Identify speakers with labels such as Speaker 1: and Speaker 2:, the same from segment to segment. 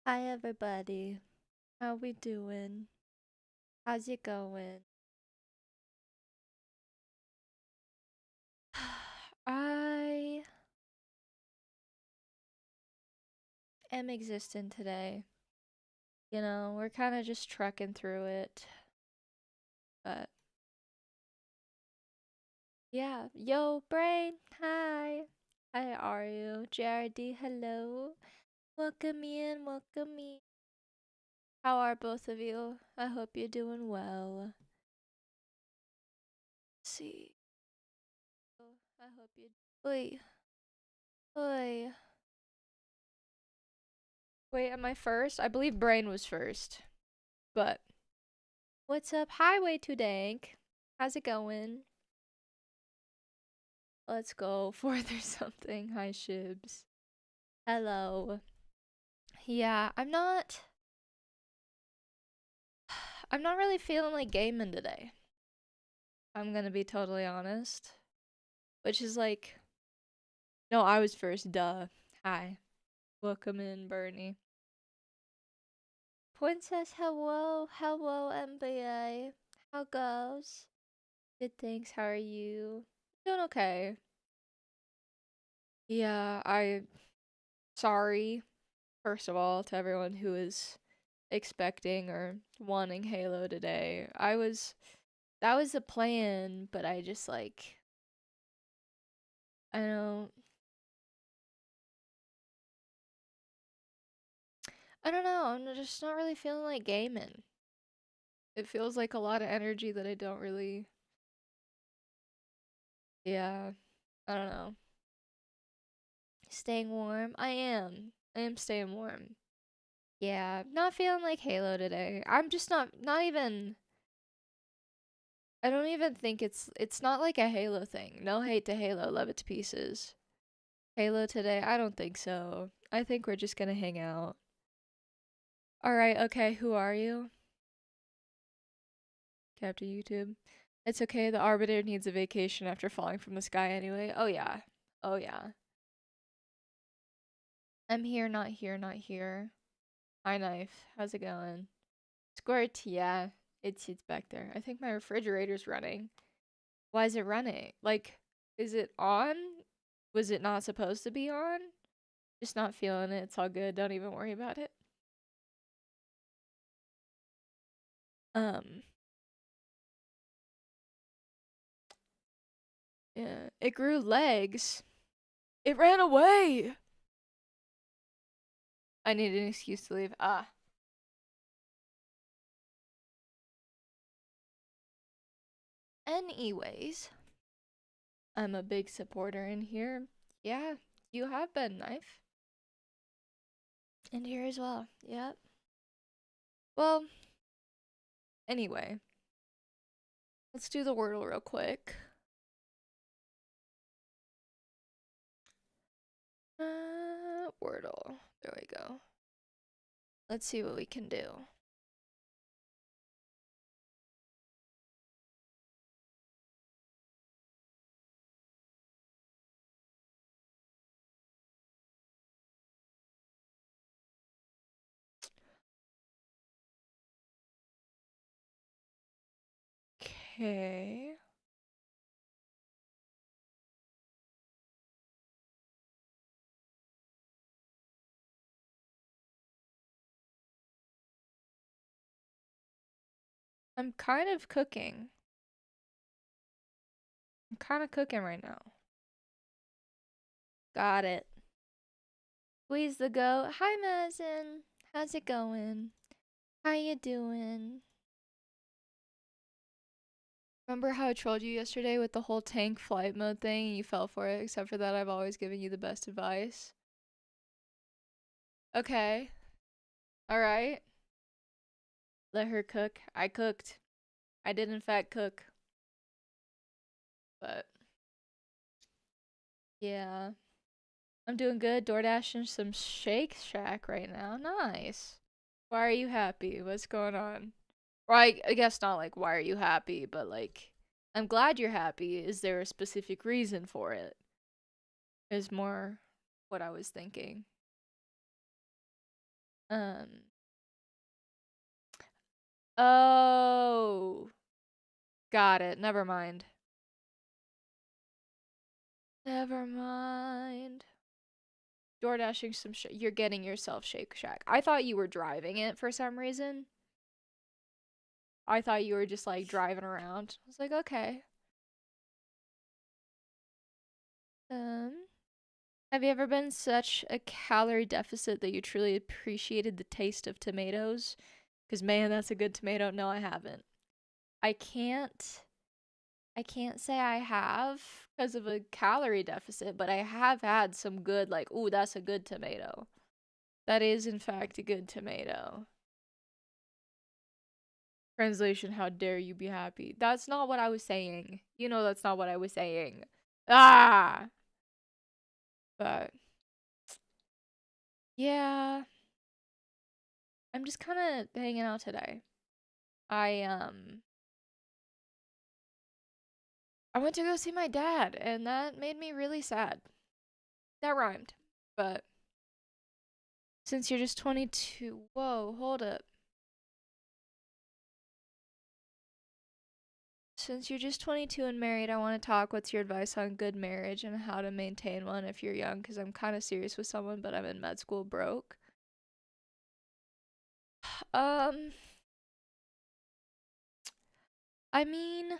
Speaker 1: Hi everybody. How we doing? How's it going? I am existing today. You know, we're kind of just trucking through it. But yeah, yo brain, hi. How are you? JRD, hello. Welcome in, welcome in. How are both of you? I hope you're doing well. Let's see. I hope you. Oi, oi. Wait, am I first? I believe Brain was first. But what's up, Highway to Dank? How's it going? Let's go forth or something. Hi, Shibs. Hello. Yeah, I'm not really feeling like gaming today. I'm gonna be totally honest. Which is like, no, I was first, duh. Hi. Welcome in, Bernie. Princess, hello. Hello, MBA. How goes? Good, thanks. How are you? Doing okay. Yeah, sorry, first of all, to everyone who is expecting or wanting Halo today. That was the plan, but I just like, I don't, I don't know, I'm just not really feeling like gaming. It feels like a lot of energy that I don't really, yeah, I don't know. Staying warm? I am staying warm. Yeah, not feeling like Halo today. I'm just not even, I don't even think it's not like a Halo thing. No hate to Halo, love it to pieces. Halo today? I don't think so. I think we're just gonna hang out. Alright, okay, who are you? Captain YouTube. It's okay, the Arbiter needs a vacation after falling from the sky anyway. Oh yeah. Oh yeah. I'm here, not here, not here. Hi Knife, how's it going? Squirt, yeah. It's back there. I think my refrigerator's running. Why is it running? Like, is it on? Was it not supposed to be on? Just not feeling it. It's all good. Don't even worry about it. Um, yeah. It grew legs. It ran away. I need an excuse to leave. Ah. Anyways, I'm a big supporter in here. Yeah, you have been, Knife. And here as well. Yep. Well, anyway, let's do the Wordle real quick. Wordle. There we go. Let's see what we can do. Okay. I'm kind of cooking. I'm kind of cooking right now. Got it. Squeeze the goat. Hi, Mazin. How's it going? How you doing? Remember how I trolled you yesterday with the whole tank flight mode thing and you fell for it? Except for that, I've always given you the best advice. Okay. Alright. Let her cook. I cooked. I did, in fact, cook. But, yeah. I'm doing good. DoorDashing some Shake Shack right now. Nice. Why are you happy? What's going on? Or I guess not like, why are you happy? But, like, I'm glad you're happy. Is there a specific reason for it? Is more what I was thinking. Um. Oh. Got it. Never mind. Never mind. Door dashing some shit. You're getting yourself Shake Shack. I thought you were driving it for some reason. I thought you were just like driving around. I was like, okay. Have you ever been in such a calorie deficit that you truly appreciated the taste of tomatoes? Because man, that's a good tomato. No, I haven't. I can't I can't say I have because of a calorie deficit, but I have had some good, like, ooh, that's a good tomato. That is, in fact, a good tomato. Translation, how dare you be happy? That's not what I was saying. You know that's not what I was saying. Ah! But, yeah. I'm just kind of hanging out today. I went to go see my dad, and that made me really sad. That rhymed. But since you're just 22, whoa, hold up. Since you're just 22 and married, I want to talk. What's your advice on good marriage and how to maintain one if you're young? Because I'm kind of serious with someone, but I'm in med school broke. Um, I mean,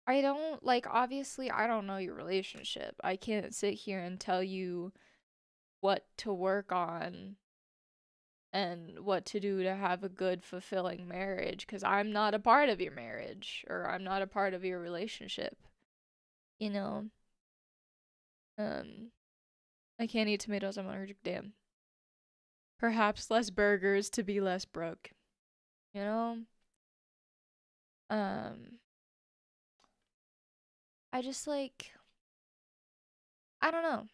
Speaker 1: I don't like, obviously, I don't know your relationship. I can't sit here and tell you what to work on and what to do to have a good, fulfilling marriage because I'm not a part of your marriage or I'm not a part of your relationship. You know, um, I can't eat tomatoes. I'm allergic. Damn. Perhaps less burgers to be less broke. You know, um, I just like, I don't know.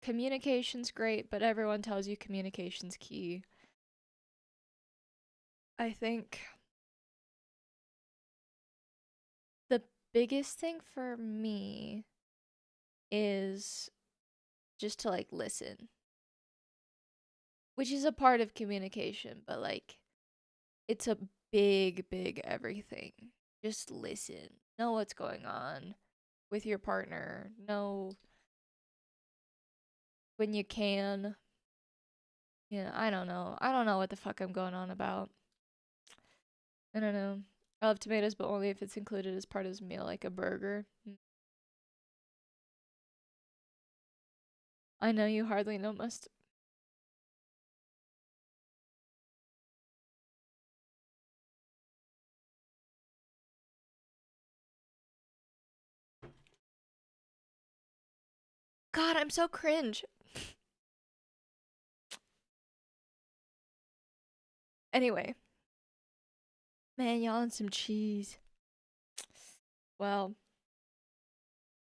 Speaker 1: Communication's great, but everyone tells you communication's key. I think the biggest thing for me is just to like listen, which is a part of communication, but like it's a big, big everything. Just listen. Know what's going on with your partner. Know when you can. Yeah, I don't know. I don't know what the fuck I'm going on about. I don't know. I love tomatoes, but only if it's included as part of his meal, like a burger. I know you hardly know must. God, I'm so cringe. Anyway, man, y'all and some cheese. Well,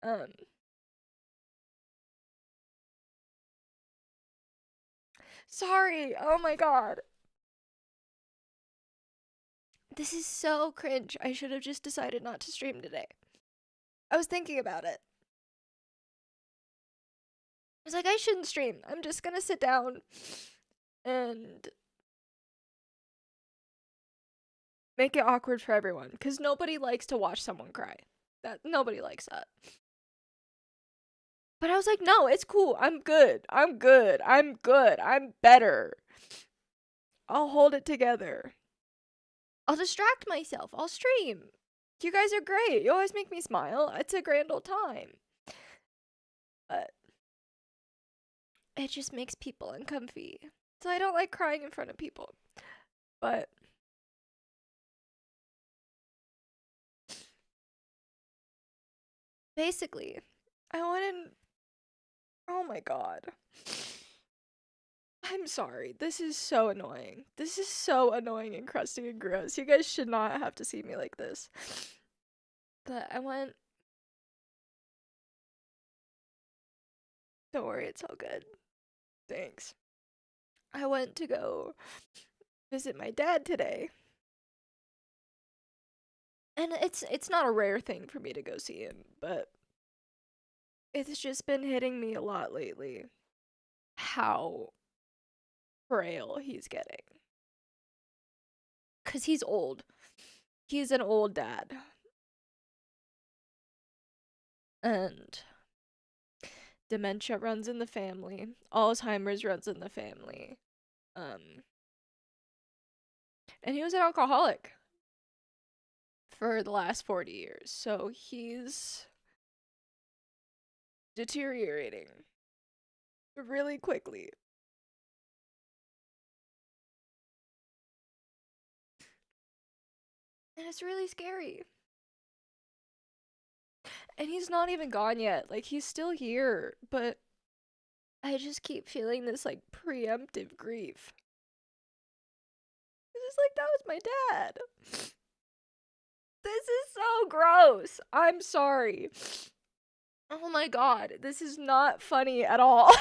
Speaker 1: um, sorry. Oh my god. This is so cringe. I should have just decided not to stream today. I was thinking about it. I was like, I shouldn't stream. I'm just gonna sit down and make it awkward for everyone. Because nobody likes to watch someone cry. Nobody likes that. But I was like, no, it's cool. I'm good. I'm good. I'm good. I'm better. I'll hold it together. I'll distract myself. I'll stream. You guys are great. You always make me smile. It's a grand old time. But it just makes people uncomfy. So I don't like crying in front of people. But basically, I wanted. Oh my god. I'm sorry. This is so annoying. This is so annoying and crusty and gross. You guys should not have to see me like this. But I went. Don't worry, it's all good. Thanks. I went to go visit my dad today. And it's not a rare thing for me to go see him, but it's just been hitting me a lot lately. how frail he's getting. 'Cause he's old. He's an old dad. And dementia runs in the family. Alzheimer's runs in the family. And he was an alcoholic for the last 40 years. So he's deteriorating really quickly. And it's really scary. And he's not even gone yet. Like, he's still here. But I just keep feeling this, like, preemptive grief. It's just like, that was my dad. This is so gross. I'm sorry. Oh my god. This is not funny at all.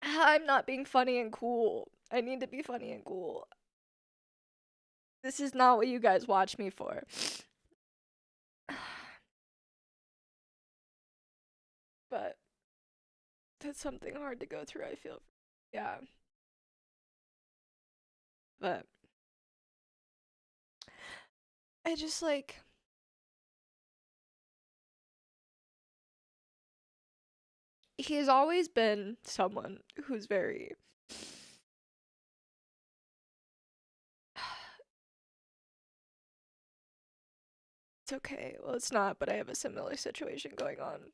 Speaker 1: I'm not being funny and cool. I need to be funny and cool. This is not what you guys watch me for. But that's something hard to go through, I feel. Yeah. But I just like, he's always been someone who's very it's okay. Well, it's not, but I have a similar situation going on.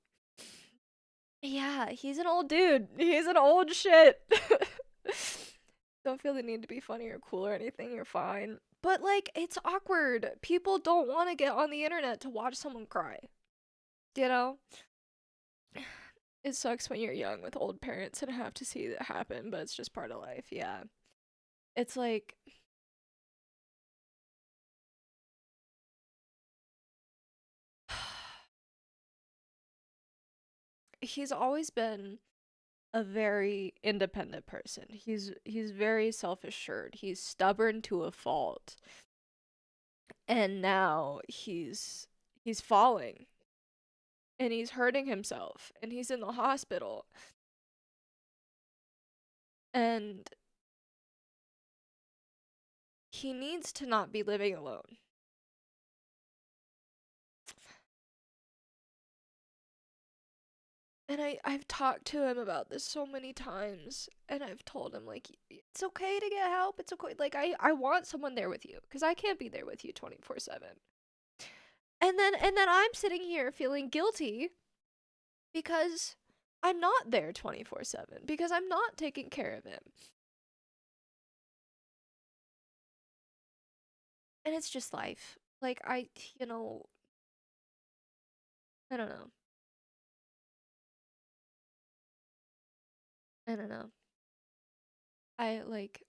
Speaker 1: Yeah, he's an old dude. He's an old shit. Don't feel the need to be funny or cool or anything. You're fine. But, like, it's awkward. People don't want to get on the internet to watch someone cry. You know? It sucks when you're young with old parents and have to see it happen, but it's just part of life. Yeah. It's like, he's always been a very independent person. He's very self-assured. He's stubborn to a fault. And now he's falling. And he's hurting himself. And he's in the hospital. And he needs to not be living alone. And I've talked to him about this so many times, and I've told him, like, it's okay to get help. It's okay. Like, I want someone there with you, because I can't be there with you 24/7. And then I'm sitting here feeling guilty because I'm not there 24/7, because I'm not taking care of him. And it's just life. Like, you know, I don't know. I don't know. I, like,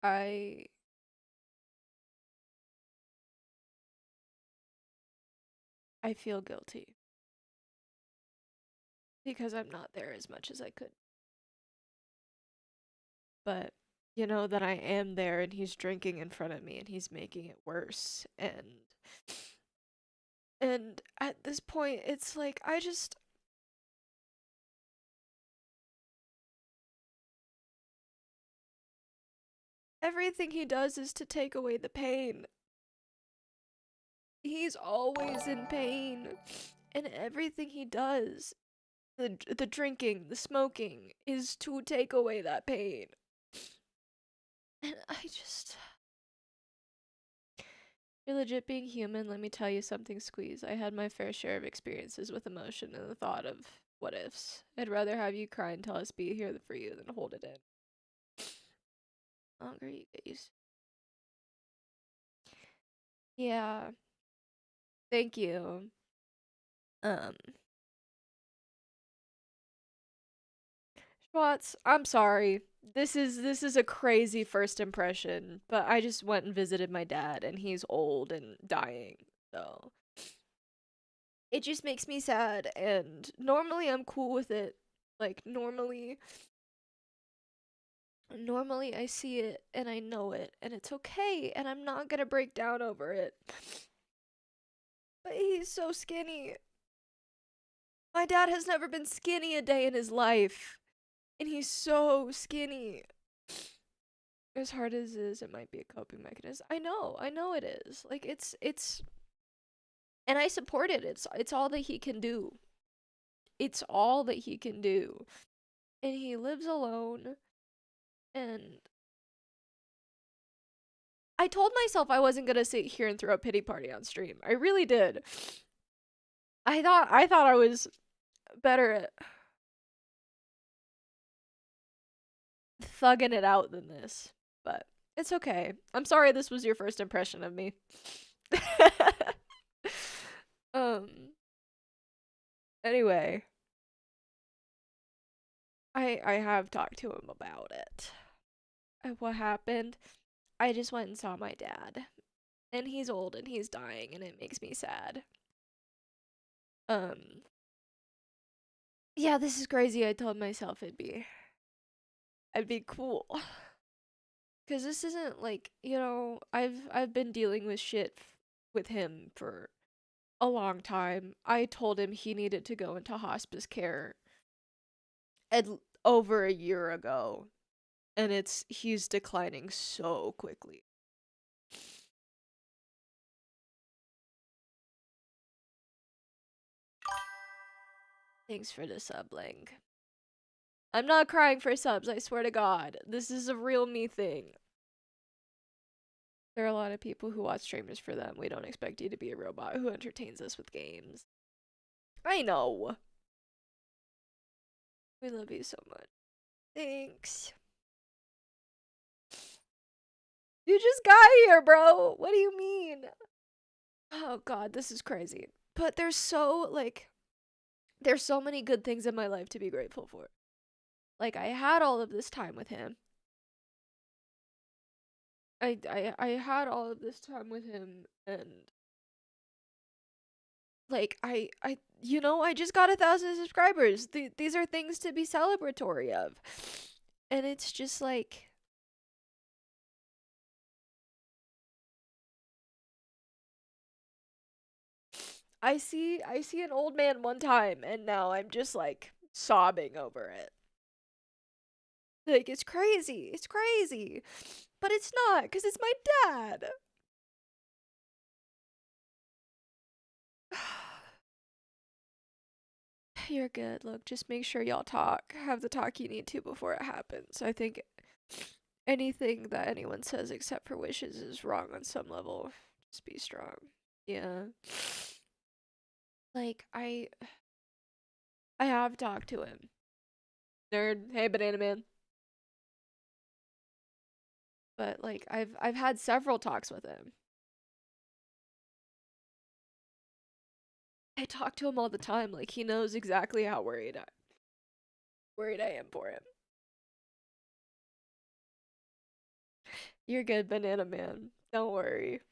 Speaker 1: I feel guilty because I'm not there as much as I could. But you know that I am there and he's drinking in front of me and he's making it worse. And at this point it's like everything he does is to take away the pain. He's always in pain. And everything he does, the drinking, the smoking, is to take away that pain. And you're legit being human. Let me tell you something, Squeeze. I had my fair share of experiences with emotion and the thought of what ifs. I'd rather have you cry and tell us be here for you than hold it in. Longer you get used. Yeah. Thank you. Schwartz, I'm sorry. This is a crazy first impression, but I just went and visited my dad and he's old and dying. So it just makes me sad, and normally I'm cool with it. Like, normally Normally I see it and I know it and it's okay and I'm not gonna break down over it. But he's so skinny. My dad has never been skinny a day in his life. And he's so skinny. As hard as it is, it might be a coping mechanism. I know it is. Like it's and I support it. It's all that he can do. It's all that he can do. And he lives alone and I told myself I wasn't gonna sit here and throw a pity party on stream. I really did. I thought I was better at thugging it out than this. But it's okay. I'm sorry this was your first impression of me. um anyway, I have talked to him about it. And what happened? I just went and saw my dad. And he's old and he's dying and it makes me sad. Um yeah, this is crazy. I told myself I'd be cool. Cuz this isn't like, I've been dealing with shit with him for a long time. I told him he needed to go into hospice care over a year ago and he's declining so quickly. Thanks for the sub, Link. I'm not crying for subs, I swear to God. This is a real me thing. There are a lot of people who watch streamers for them. We don't expect you to be a robot who entertains us with games. I know. We love you so much. Thanks. You just got here, bro. What do you mean? Oh God, this is crazy. But there's so many good things in my life to be grateful for. Like I had all of this time with him. I had all of this time with him and like I just got 1,000 subscribers. These are things to be celebratory of. And it's just like I see an old man one time and now I'm just like sobbing over it. Like it's crazy. It's crazy. But it's not cuz it's my dad. You're good. Look, just make sure y'all talk. Have the talk you need to before it happens. I think anything that anyone says except for wishes is wrong on some level. Just be strong. Yeah. Like I have talked to him. Nerd. Hey, banana man. But like I've had several talks with him. I talk to him all the time. Like he knows exactly how worried I am for him. You're good, banana man. Don't worry.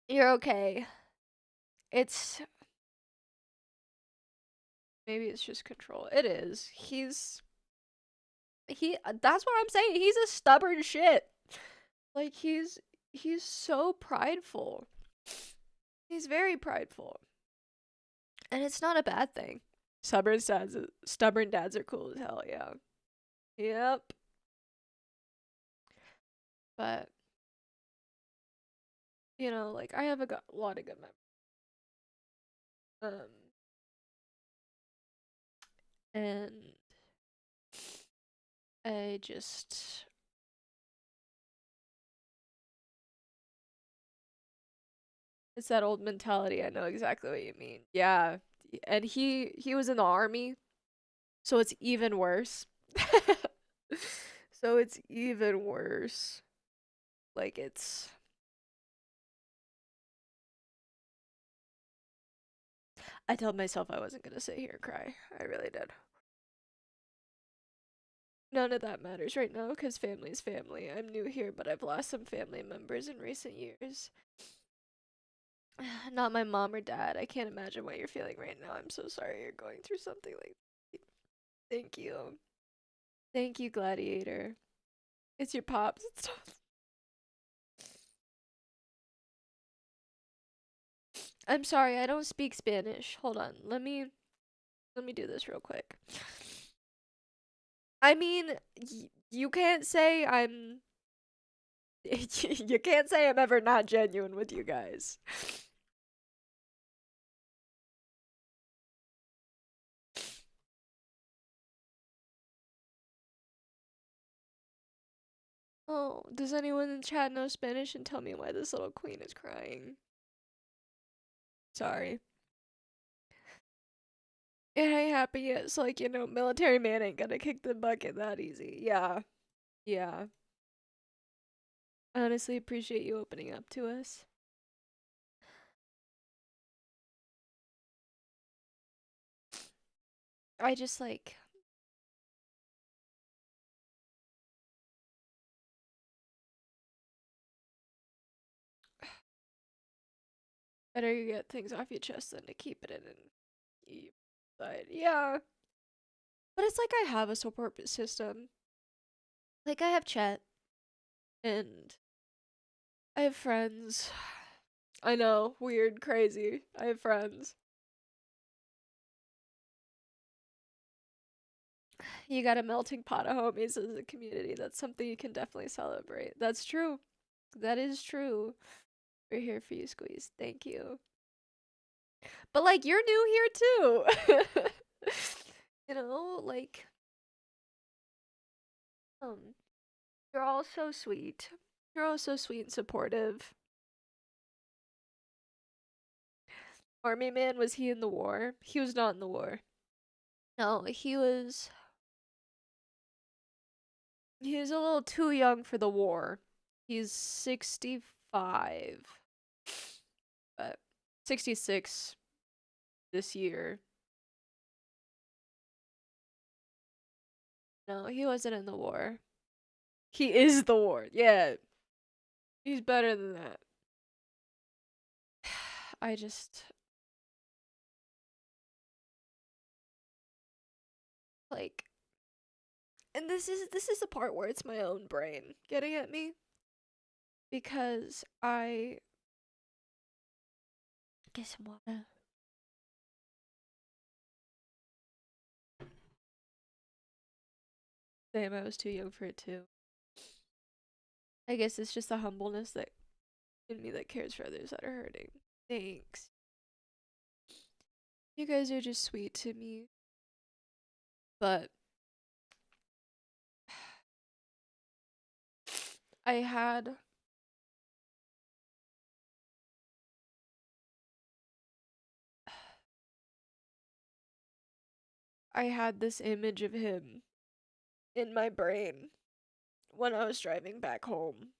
Speaker 1: You're okay. It's maybe it's just control. It is. That's what I'm saying. He's a stubborn shit. Like he's so prideful. He's very prideful. And it's not a bad thing. Stubborn dads are cool as hell, yeah. Yep. But like I have a lot of good memories. And I just it's that old mentality. I know exactly what you mean. Yeah. And he was in the army, so it's even worse. So it's even worse. Like I told myself I wasn't gonna sit here and cry. I really did. None of that matters right now because family is family. I'm new here, but I've lost some family members in recent years. Not my mom or dad. I can't imagine what you're feeling right now. I'm so sorry you're going through something like that. Thank you. Thank you, Gladiator. It's your pops. I'm sorry, I don't speak Spanish. Hold on. Let me do this real quick. I mean, you can't say I'm you can't say I'm ever not genuine with you guys. Oh, does anyone in chat know Spanish and tell me why this little queen is crying? Sorry. It ain't happy yet. It's like, military man ain't gonna kick the bucket that easy. Yeah. Yeah. I honestly appreciate you opening up to us. I just like better you get things off your chest than to keep it in and keep inside. Yeah. But it's like I have a support system. Like I have chat and I have friends. I know, weird, crazy. I have friends. You got a melting pot of homies as a community. That's something you can definitely celebrate. That's true. That is true. We're here for you, Squeeze. Thank you. But like you're new here too. Like um you're all so sweet. You're all so sweet and supportive. Army man, was he in the war? He was not in the war. No, he was a little too young for the war. He's 65. But 66 this year. No, he wasn't in the war. He is the war. Yeah. He's better than that. I just like and this is the part where it's my own brain getting at me because I get some water. Damn, I was too young for it too. I guess it's just the humbleness that in me that cares for others that are hurting. Thanks. You guys are just sweet to me. But I had I had this image of him in my brain when I was driving back home.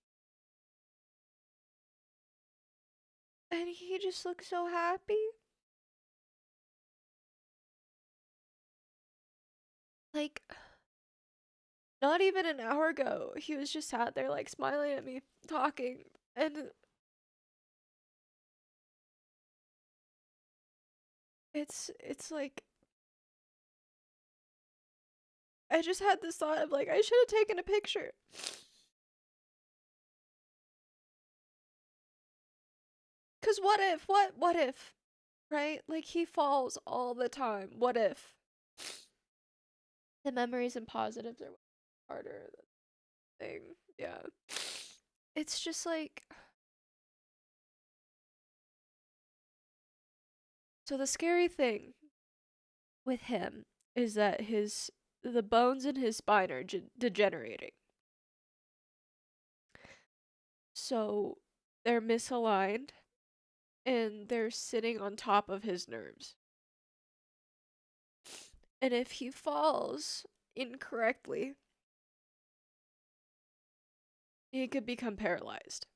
Speaker 1: And he just looked so happy. Like, not even an hour ago, he was just sat there, like, smiling at me, talking. And it's like, I just had this thought of, like, I should have taken a picture. Because what if, right? Like, he falls all the time. What if? The memories and positives are harder than thing. Yeah. It's just like, so the scary thing with him is that the bones in his spine are degenerating. So they're misaligned and they're sitting on top of his nerves. And if he falls incorrectly, he could become paralyzed.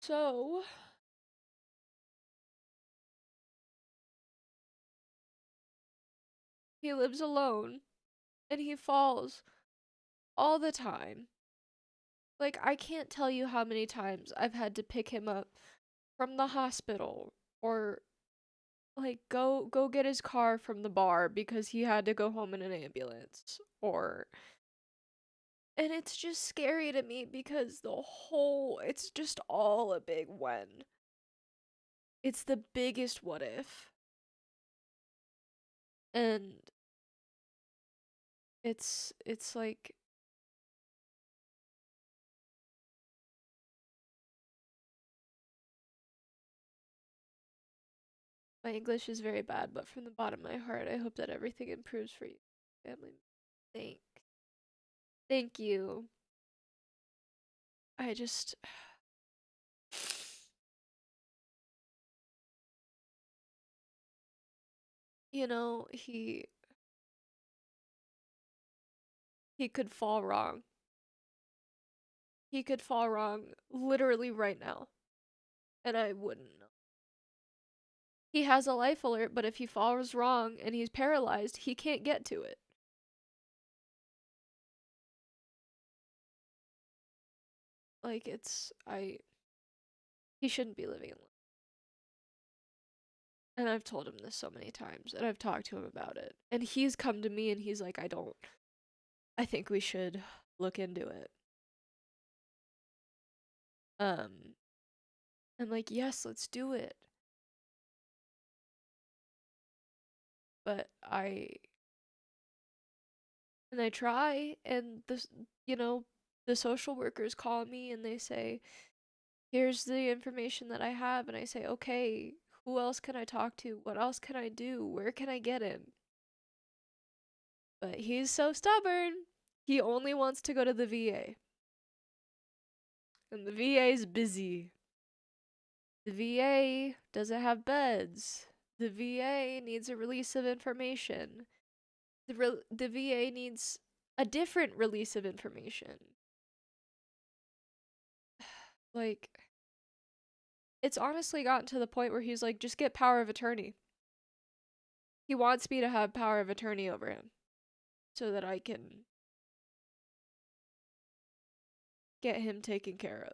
Speaker 1: So he lives alone and he falls all the time. Like, I can't tell you how many times I've had to pick him up from the hospital or like go get his car from the bar because he had to go home in an ambulance, or and it's just scary to me because it's just all a big when. It's the biggest what if. And it's like my English is very bad, but from the bottom of my heart, I hope that everything improves for you, family. Thank thank you. I just you know, he could fall wrong. He could fall wrong literally right now, and I wouldn't know. He has a life alert, but if he falls wrong and he's paralyzed, he can't get to it. Like he shouldn't be living alone. And I've told him this so many times, and I've talked to him about it. And he's come to me and he's like, I think we should look into it. Um, I'm like, yes, let's do it. But I try, and you know, the social workers call me and they say, here's the information that I have. And I say, okay, who else can I talk to? What else can I do? Where can I get him? But he's so stubborn. He only wants to go to the VA. And the VA's busy. The VA doesn't have beds. The VA needs a release of information. The VA needs a different release of information. Like, it's honestly gotten to the point where he's like, just get power of attorney. He wants me to have power of attorney over him so that I can get him taken care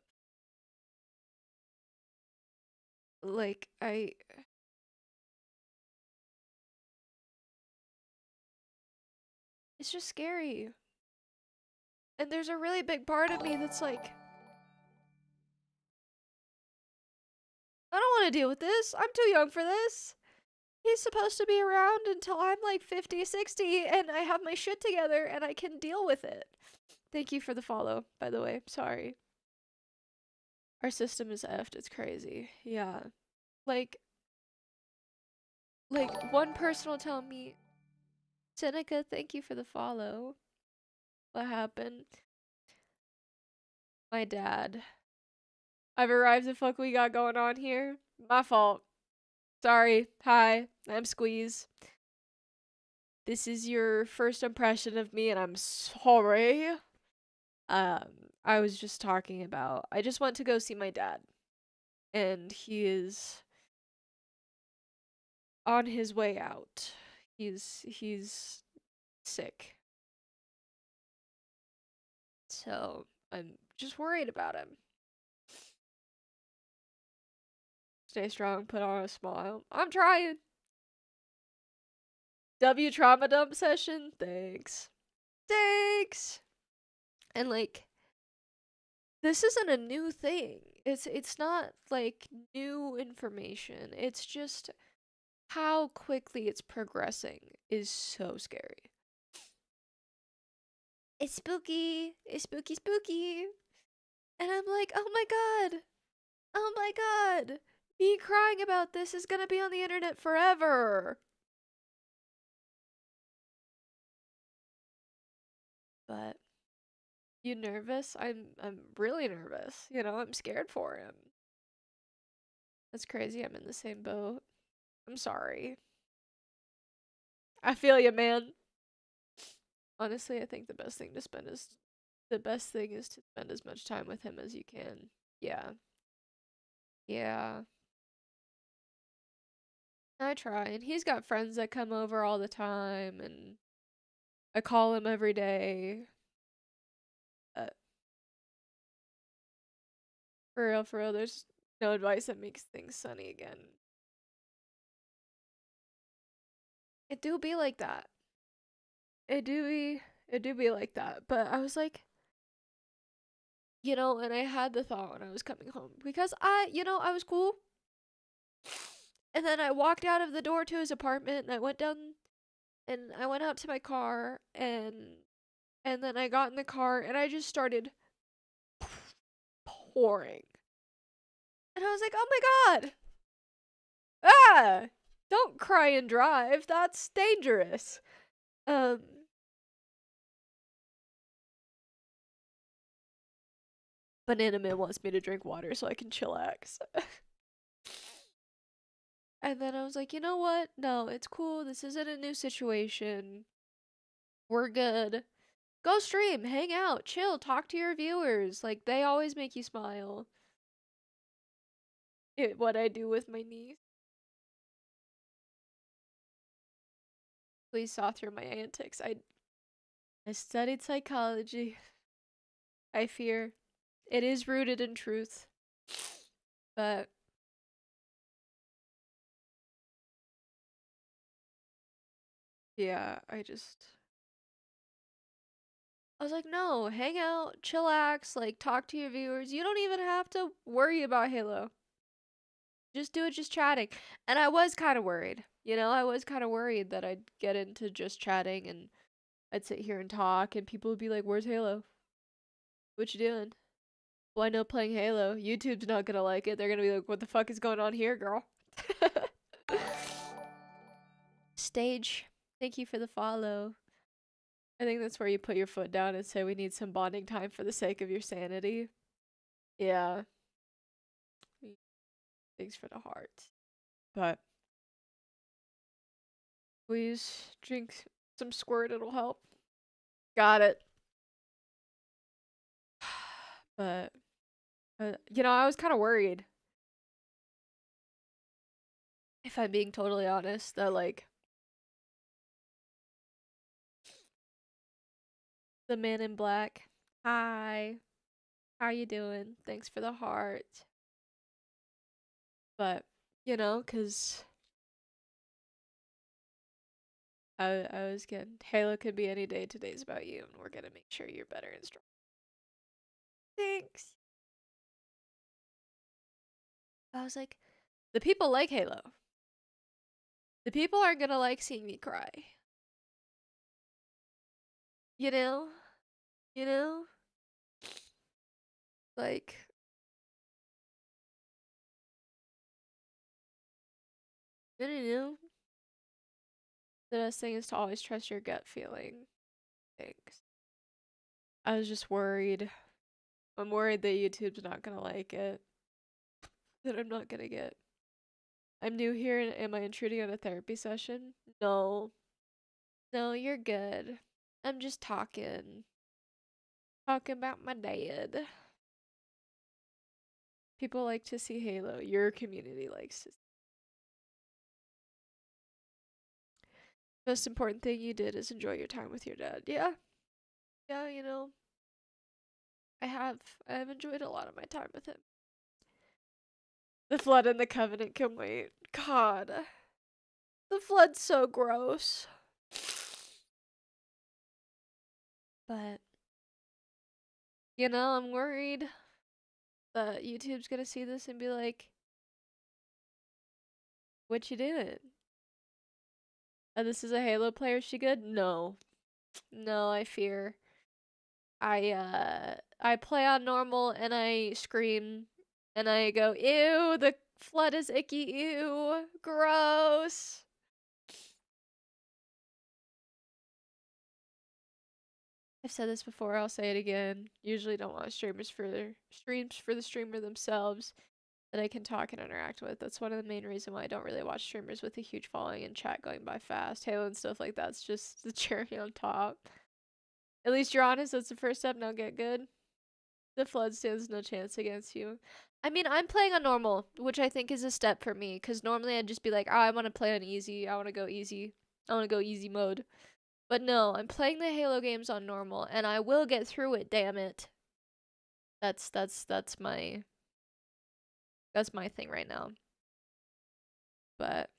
Speaker 1: of. Like, it's just scary. And there's a really big part of me that's like, I don't want to deal with this. I'm too young for this. He's supposed to be around until I'm like 50, 60, and I have my shit together and I can deal with it. Thank you for the follow, by the way. Sorry. Our system is effed. It's crazy. Yeah. Like, one person will tell me, Seneca, thank you for the follow. What happened? My dad. I've arrived. The fuck we got going on here? My fault. Sorry. Hi, I'm Squeeze. This is your first impression of me, and I'm sorry. I was just talking about. I just went to go see my dad, and he is on his way out. He's sick, so I'm just worried about him. Stay strong, put on a smile. I'm trying. W trauma dump session. Thanks. Thanks. And like, this isn't a new thing. It's not like new information. It's just how quickly it's progressing is so scary. It's spooky. It's spooky, spooky. And I'm like, oh my god. Oh my god. Me crying about this is gonna be on the internet forever. But you nervous? I'm really nervous. You know, I'm scared for him. That's crazy. I'm in the same boat. I'm sorry. I feel you, man. Honestly, I think the best thing is to spend as much time with him as you can. Yeah. Yeah. I try, and he's got friends that come over all the time, and I call him every day. Uh, for real, there's no advice that makes things sunny again. It do be like that. It do be like that. But I was like, and I had the thought when I was coming home because I was cool. And then I walked out of the door to his apartment and I went down and I went out to my car and then I got in the car and I just started pouring. And I was like, "Oh my god. Ah! Don't cry and drive. That's dangerous." Um Banana Man wants me to drink water so I can chillax. And then I was like, "You know what? No, it's cool. This isn't a new situation. We're good. Go stream, hang out, chill, talk to your viewers. Like they always make you smile." What I do with my niece. Please saw through my antics. I studied psychology. I fear it is rooted in truth. But yeah, I was like, "No, hang out, chillax, like talk to your viewers. You don't even have to worry about Halo. Just do it just chatting." And I was kind of worried. I was kind of worried that I'd get into just chatting and I'd sit here and talk and people would be like, "Where's Halo? What you doing?" Well, I know playing Halo. YouTube's not gonna like it. They're gonna be like, "What the fuck is going on here, girl?" Stage, thank you for the follow. I think that's where you put your foot down and say we need some bonding time for the sake of your sanity. Yeah. Thanks for the heart. But please drink some squirt, it'll help. Got it. But, I was kind of worried. If I'm being totally honest, that like the man in black. Hi. How you doing? Thanks for the heart. But, cause I was getting Halo could be any day. Today's about you, and we're gonna make sure you're better and strong. Thanks. I was like, the people like Halo. The people aren't gonna like seeing me cry. You know? You know? Like, I don't know. The best thing is to always trust your gut feeling. Thanks. I was just worried. I'm worried that YouTube's not gonna like it. That I'm not gonna get. I'm new here and am I intruding on a therapy session? No. No, you're good. I'm just talking. Talking about my dad. People like to see Halo. Your community likes to. Most important thing you did is enjoy your time with your dad. Yeah. Yeah, I've enjoyed a lot of my time with him. The flood and the covenant can wait. God. The flood's so gross. But I'm worried that YouTube's gonna see this and be like, "What you doing? Oh, this is a Halo player, she good?" No. No, I fear. I play on normal and I scream and I go, "Ew, the flood is icky, ew, gross." I've said this before, I'll say it again. Usually don't watch streamers for their streams for the streamer themselves that I can talk and interact with. That's one of the main reasons why I don't really watch streamers with a huge following and chat going by fast. Halo and stuff like that's just the cherry on top. At least you're honest, that's the first step, now get good. The flood stands no chance against you. I mean, I'm playing on normal, which I think is a step for me, because normally I'd just be like, "Oh, I want to play on easy. I want to go easy. I want to go easy mode." But no, I'm playing the Halo games on normal, and I will get through it, damn it. That's my thing right now. But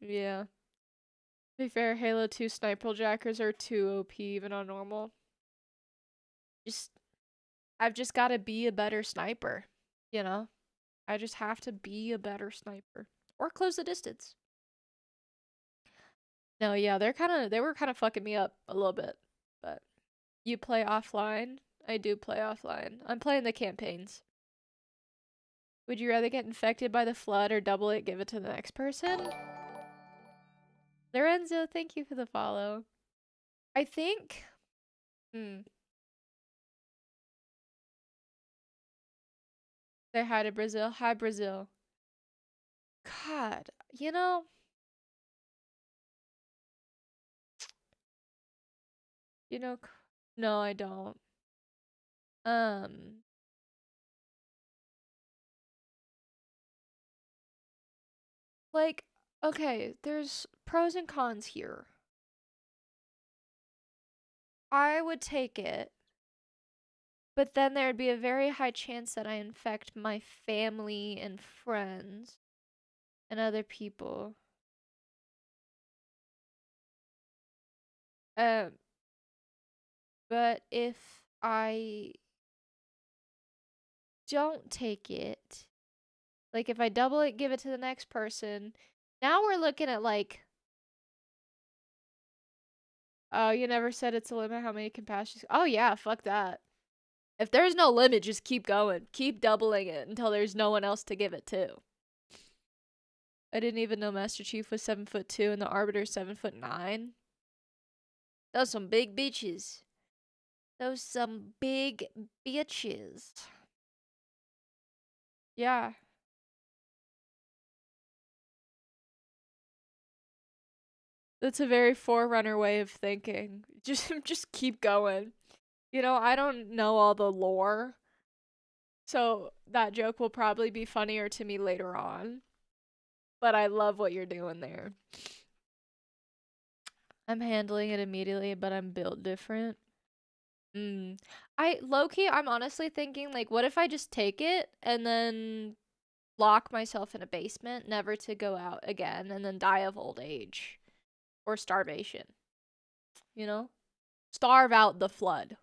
Speaker 1: Yeah. To be fair, Halo 2 sniper jackers are too OP even on normal. Just I've just got to be a better sniper, you know? I just have to be a better sniper or close the distance. No, yeah, they were kind of fucking me up a little bit. But you play offline? I do play offline. I'm playing the campaigns. Would you rather get infected by the flood or double it, give it to the next person? Lorenzo, thank you for the follow. I think say hi to Brazil. Hi Brazil. God, you know no, I don't. Um like okay, there's pros and cons here. I would take it, but then there'd be a very high chance that I infect my family and friends and other people. Um, but if I don't take it, like if I double it, give it to the next person, now we're looking at like, oh, you never said it's a limit how many compassions. Oh yeah, fuck that. If there's no limit, just keep going. Keep doubling it until there's no one else to give it to. I didn't even know Master Chief was 7'2" and the Arbiter 7'9". Those some big bitches. Those some big bitches. Yeah. That's a very Forerunner way of thinking. Just keep going. You know, I don't know all the lore. So that joke will probably be funnier to me later on. But I love what you're doing there. I'm handling it immediately, but I'm built different. I'm honestly thinking, like, what if I just take it and then lock myself in a basement, never to go out again, and then die of old age or starvation? You know? Starve out the flood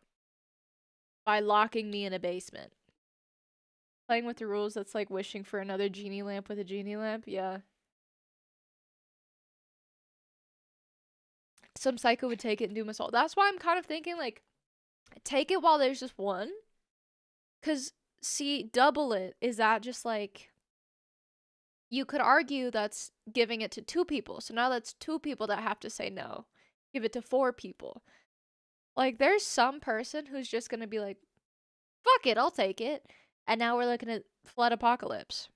Speaker 1: by locking me in a basement. Playing with the rules, that's like wishing for another genie lamp with a genie lamp. Yeah. Some psycho would take it and doom us all. That's why I'm kind of thinking, like, take it while there's just one. Because, see, double it, is that just like. You could argue that's giving it to two people. So now that's two people that have to say no. Give it to four people. Like, there's some person who's just going to be like, fuck it, I'll take it. And now we're looking at flood apocalypse.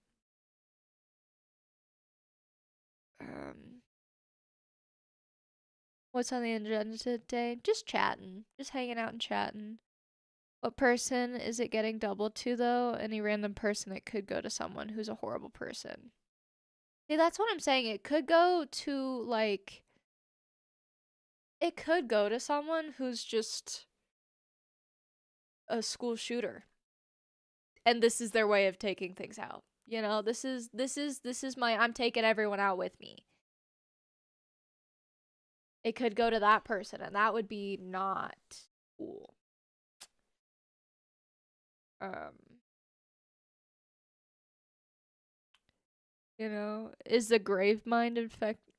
Speaker 1: What's on the agenda today? Just chatting. Just hanging out and chatting. What person is it getting doubled to, though? Any random person it could go to someone who's a horrible person. See, that's what I'm saying. It could go to, like. It could go to someone who's just a school shooter. And this is their way of taking things out. You know, this is my I'm taking everyone out with me. It could go to that person, and that would be not cool. You know, is the grave mind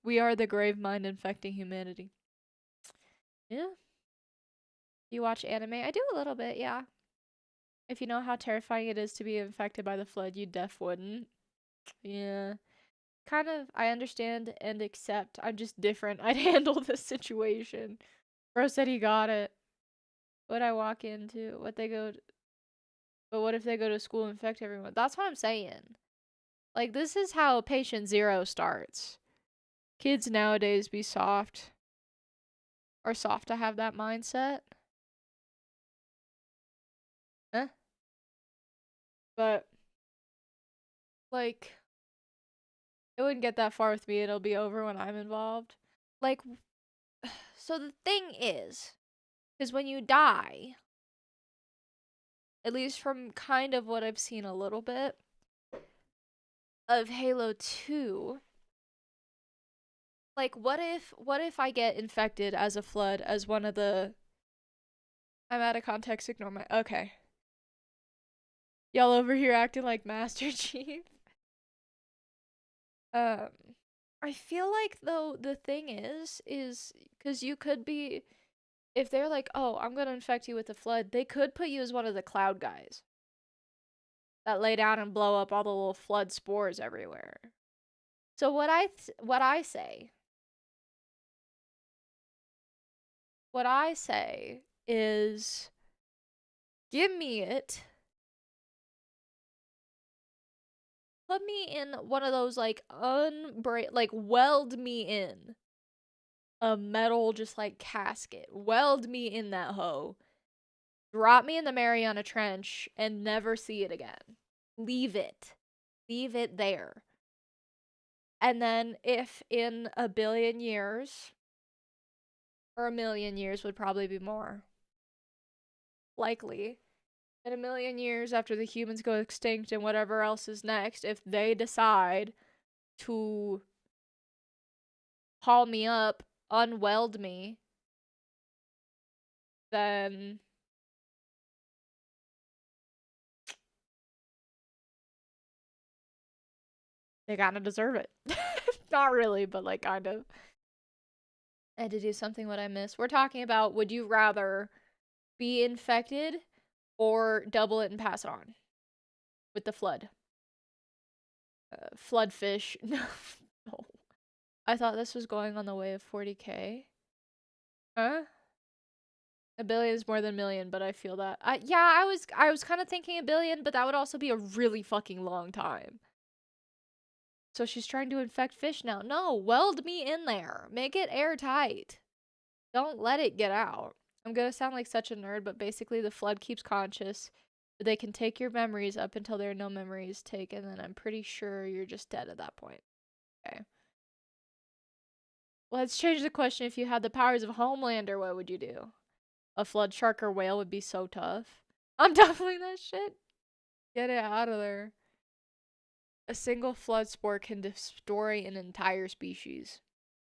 Speaker 1: we are the grave mind infecting humanity. Yeah. You watch anime? I do a little bit, yeah. If you know how terrifying it is to be infected by the flood, you def wouldn't. Yeah. Kind of, I understand and accept. I'm just different. I'd handle this situation. Bro said he got it. What I walk into, but what if they go to school and infect everyone? That's what I'm saying. Like, this is how patient zero starts. Kids nowadays be soft. Or soft to have that mindset. Eh? But, like, it wouldn't get that far with me. It'll be over when I'm involved. Like, so the thing is when you die, at least from kind of what I've seen a little bit of Halo 2, Like, what if I get infected as a flood as one of the. I'm out of context, ignore my. Okay. Y'all over here acting like Master Chief. Um, I feel like, though, the thing is because you could be. If they're like, oh, I'm gonna infect you with the flood, they could put you as one of the cloud guys that lay down and blow up all the little flood spores everywhere. So what I say is, give me it. Put me in one of those like like weld me in a metal just like casket. Weld me in that hoe. Drop me in the Mariana Trench and never see it again. Leave it. Leave it there. And then if in a billion years, or a million years would probably be more likely, in a million years after the humans go extinct and whatever else is next, if they decide to call me up, unweld me, then they kind of deserve it. Not really, but like kind of. I had to do something what I missed. We're talking about, would you rather be infected or double it and pass it on with the flood? Flood fish. No. I thought this was going on the way of 40K. Huh? A billion is more than a million, but I feel that. Yeah, I was kind of thinking a billion, but that would also be a really fucking long time. So she's trying to infect fish now. No, weld me in there. Make it airtight. Don't let it get out. I'm gonna sound like such a nerd, but basically the flood keeps conscious. They can take your memories up until there are no memories taken, and I'm pretty sure you're just dead at that point. Okay. Let's change the question. If you had the powers of Homelander, what would you do? A flood shark or whale would be so tough. I'm definitely that shit. Get it out of there. A single flood spore can destroy an entire species.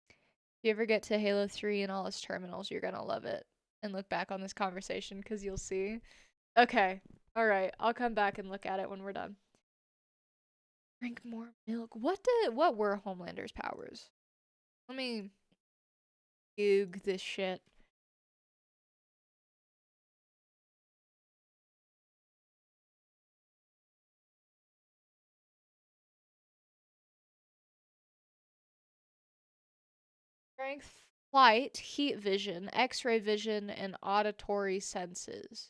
Speaker 1: If you ever get to Halo 3 and all its terminals, you're gonna love it. And look back on this conversation, because you'll see. Okay. Alright. I'll come back and look at it when we're done. Drink more milk. What were Homelander's powers? Let me goog this shit. Strength, flight, heat vision, x-ray vision, and auditory senses.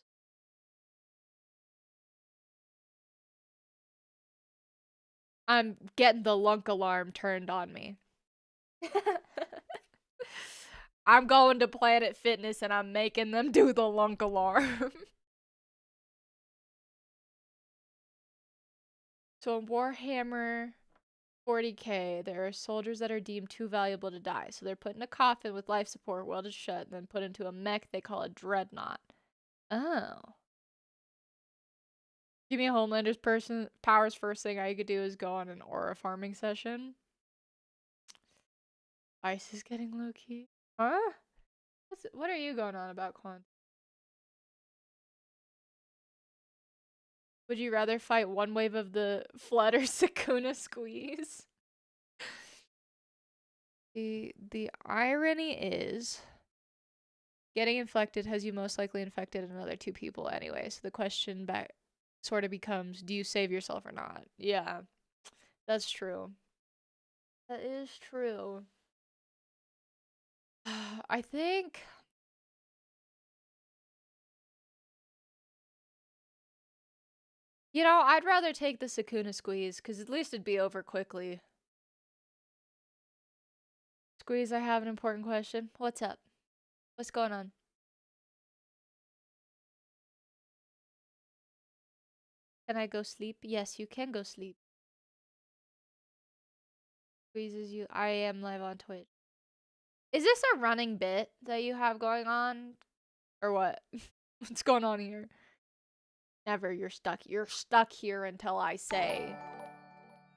Speaker 1: I'm getting the lunk alarm turned on me. I'm going to Planet Fitness and I'm making them do the lunk alarm. So in Warhammer 40K, there are soldiers that are deemed too valuable to die. So they're put in a coffin with life support welded shut and then put into a mech they call a dreadnought. Oh. Give me a Homelander's powers, first thing I could do is go on an aura farming session. Ice is getting low key. Huh? What are you going on about, Quan? Would you rather fight one wave of the flood or Sakuna squeeze? The irony is, getting infected has you most likely infected another two people anyway. So the question back sort of becomes, do you save yourself or not? Yeah, that's true. That is true. I think, I'd rather take the Sakuna squeeze because at least it'd be over quickly. Squeeze, I have an important question. What's up? What's going on? Can I go sleep? Yes, you can go sleep. Squeezes you. I am live on Twitch. Is this a running bit that you have going on? Or what? What's going on here? Never, you're stuck. You're stuck here until I say.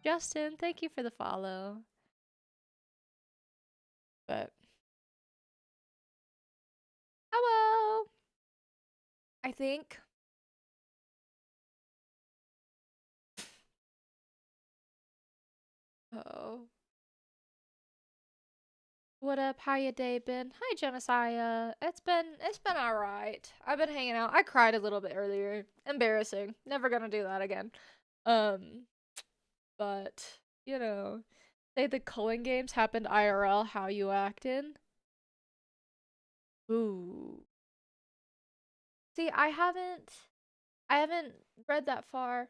Speaker 1: Justin, thank you for the follow. But hello. I think oh. What up? How your day been? Hi, Genocidia. It's been alright. I've been hanging out. I cried a little bit earlier. Embarrassing. Never gonna do that again. Um, but you know, say the culling games happened IRL. How you acting? Ooh. See, I haven't read that far.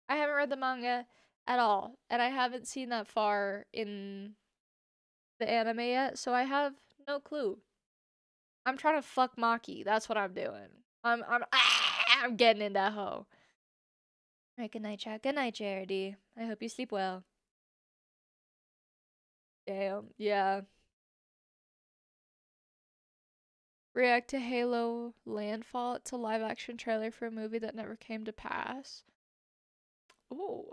Speaker 1: I haven't read the manga at all, and I haven't seen that far in the anime yet, so I have no clue. I'm trying to fuck Maki. That's what I'm doing. I'm getting in that hoe. Alright, good night, chat. Good night, Charity. I hope you sleep well. Damn, yeah. React to Halo Landfall. It's a live action trailer for a movie that never came to pass. Ooh.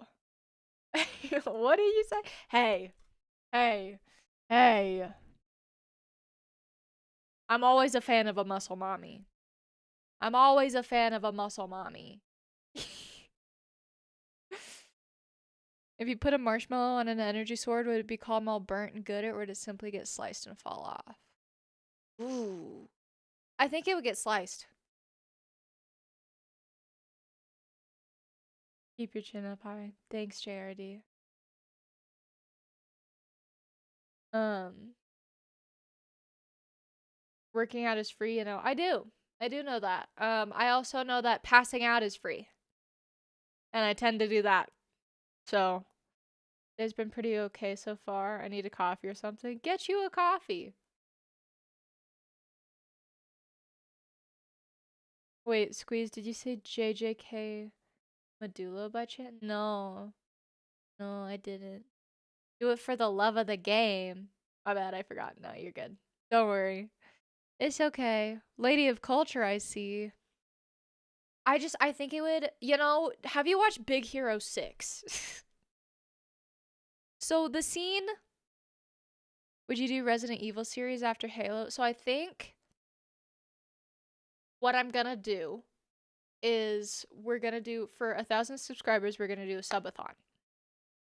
Speaker 1: What did you say? Hey. Hey. Hey. I'm always a fan of a muscle mommy. I'm always a fan of a muscle mommy. If you put a marshmallow on an energy sword, would it be called all burnt and good, or would it simply get sliced and fall off? Ooh. I think it would get sliced. Keep your chin up high. Thanks, JRD. Um, Working out is free, you know. I do. I do know that. I also know that passing out is free. And I tend to do that. So, it's been pretty okay so far. I need a coffee or something. Get you a coffee. Wait, Squeeze, did you say JJK Medulla by chance? No. No, I didn't. Do it for the love of the game. My bad, I forgot. No, you're good. Don't worry. It's okay. Lady of Culture, I see. I think it would, have you watched Big Hero 6? So the scene, would you do Resident Evil series after Halo? So I think what I'm gonna do is we're gonna do, for 1,000 subscribers, we're gonna do a subathon.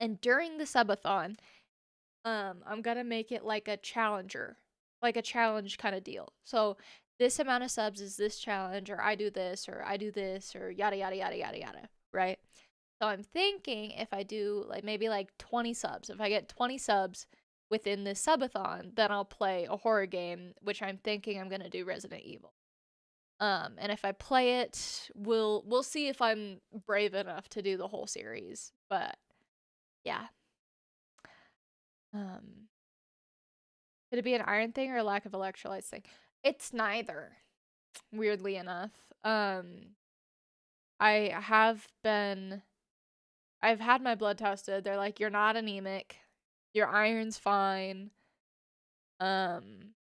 Speaker 1: And during the subathon, I'm gonna make it like a challenger, like a challenge kind of deal. So this amount of subs is this challenge, or I do this, or I do this, or yada yada yada yada yada, right? So I'm thinking if I do like maybe like 20 subs, if I get 20 subs within this subathon, then I'll play a horror game, which I'm thinking I'm gonna do Resident Evil. And if I play it, we'll see if I'm brave enough to do the whole series. But yeah. Um Could it be an iron thing or a lack of electrolytes thing? It's neither, weirdly enough. I have been I've had my blood tested. They're like, you're not anemic. Your iron's fine. Um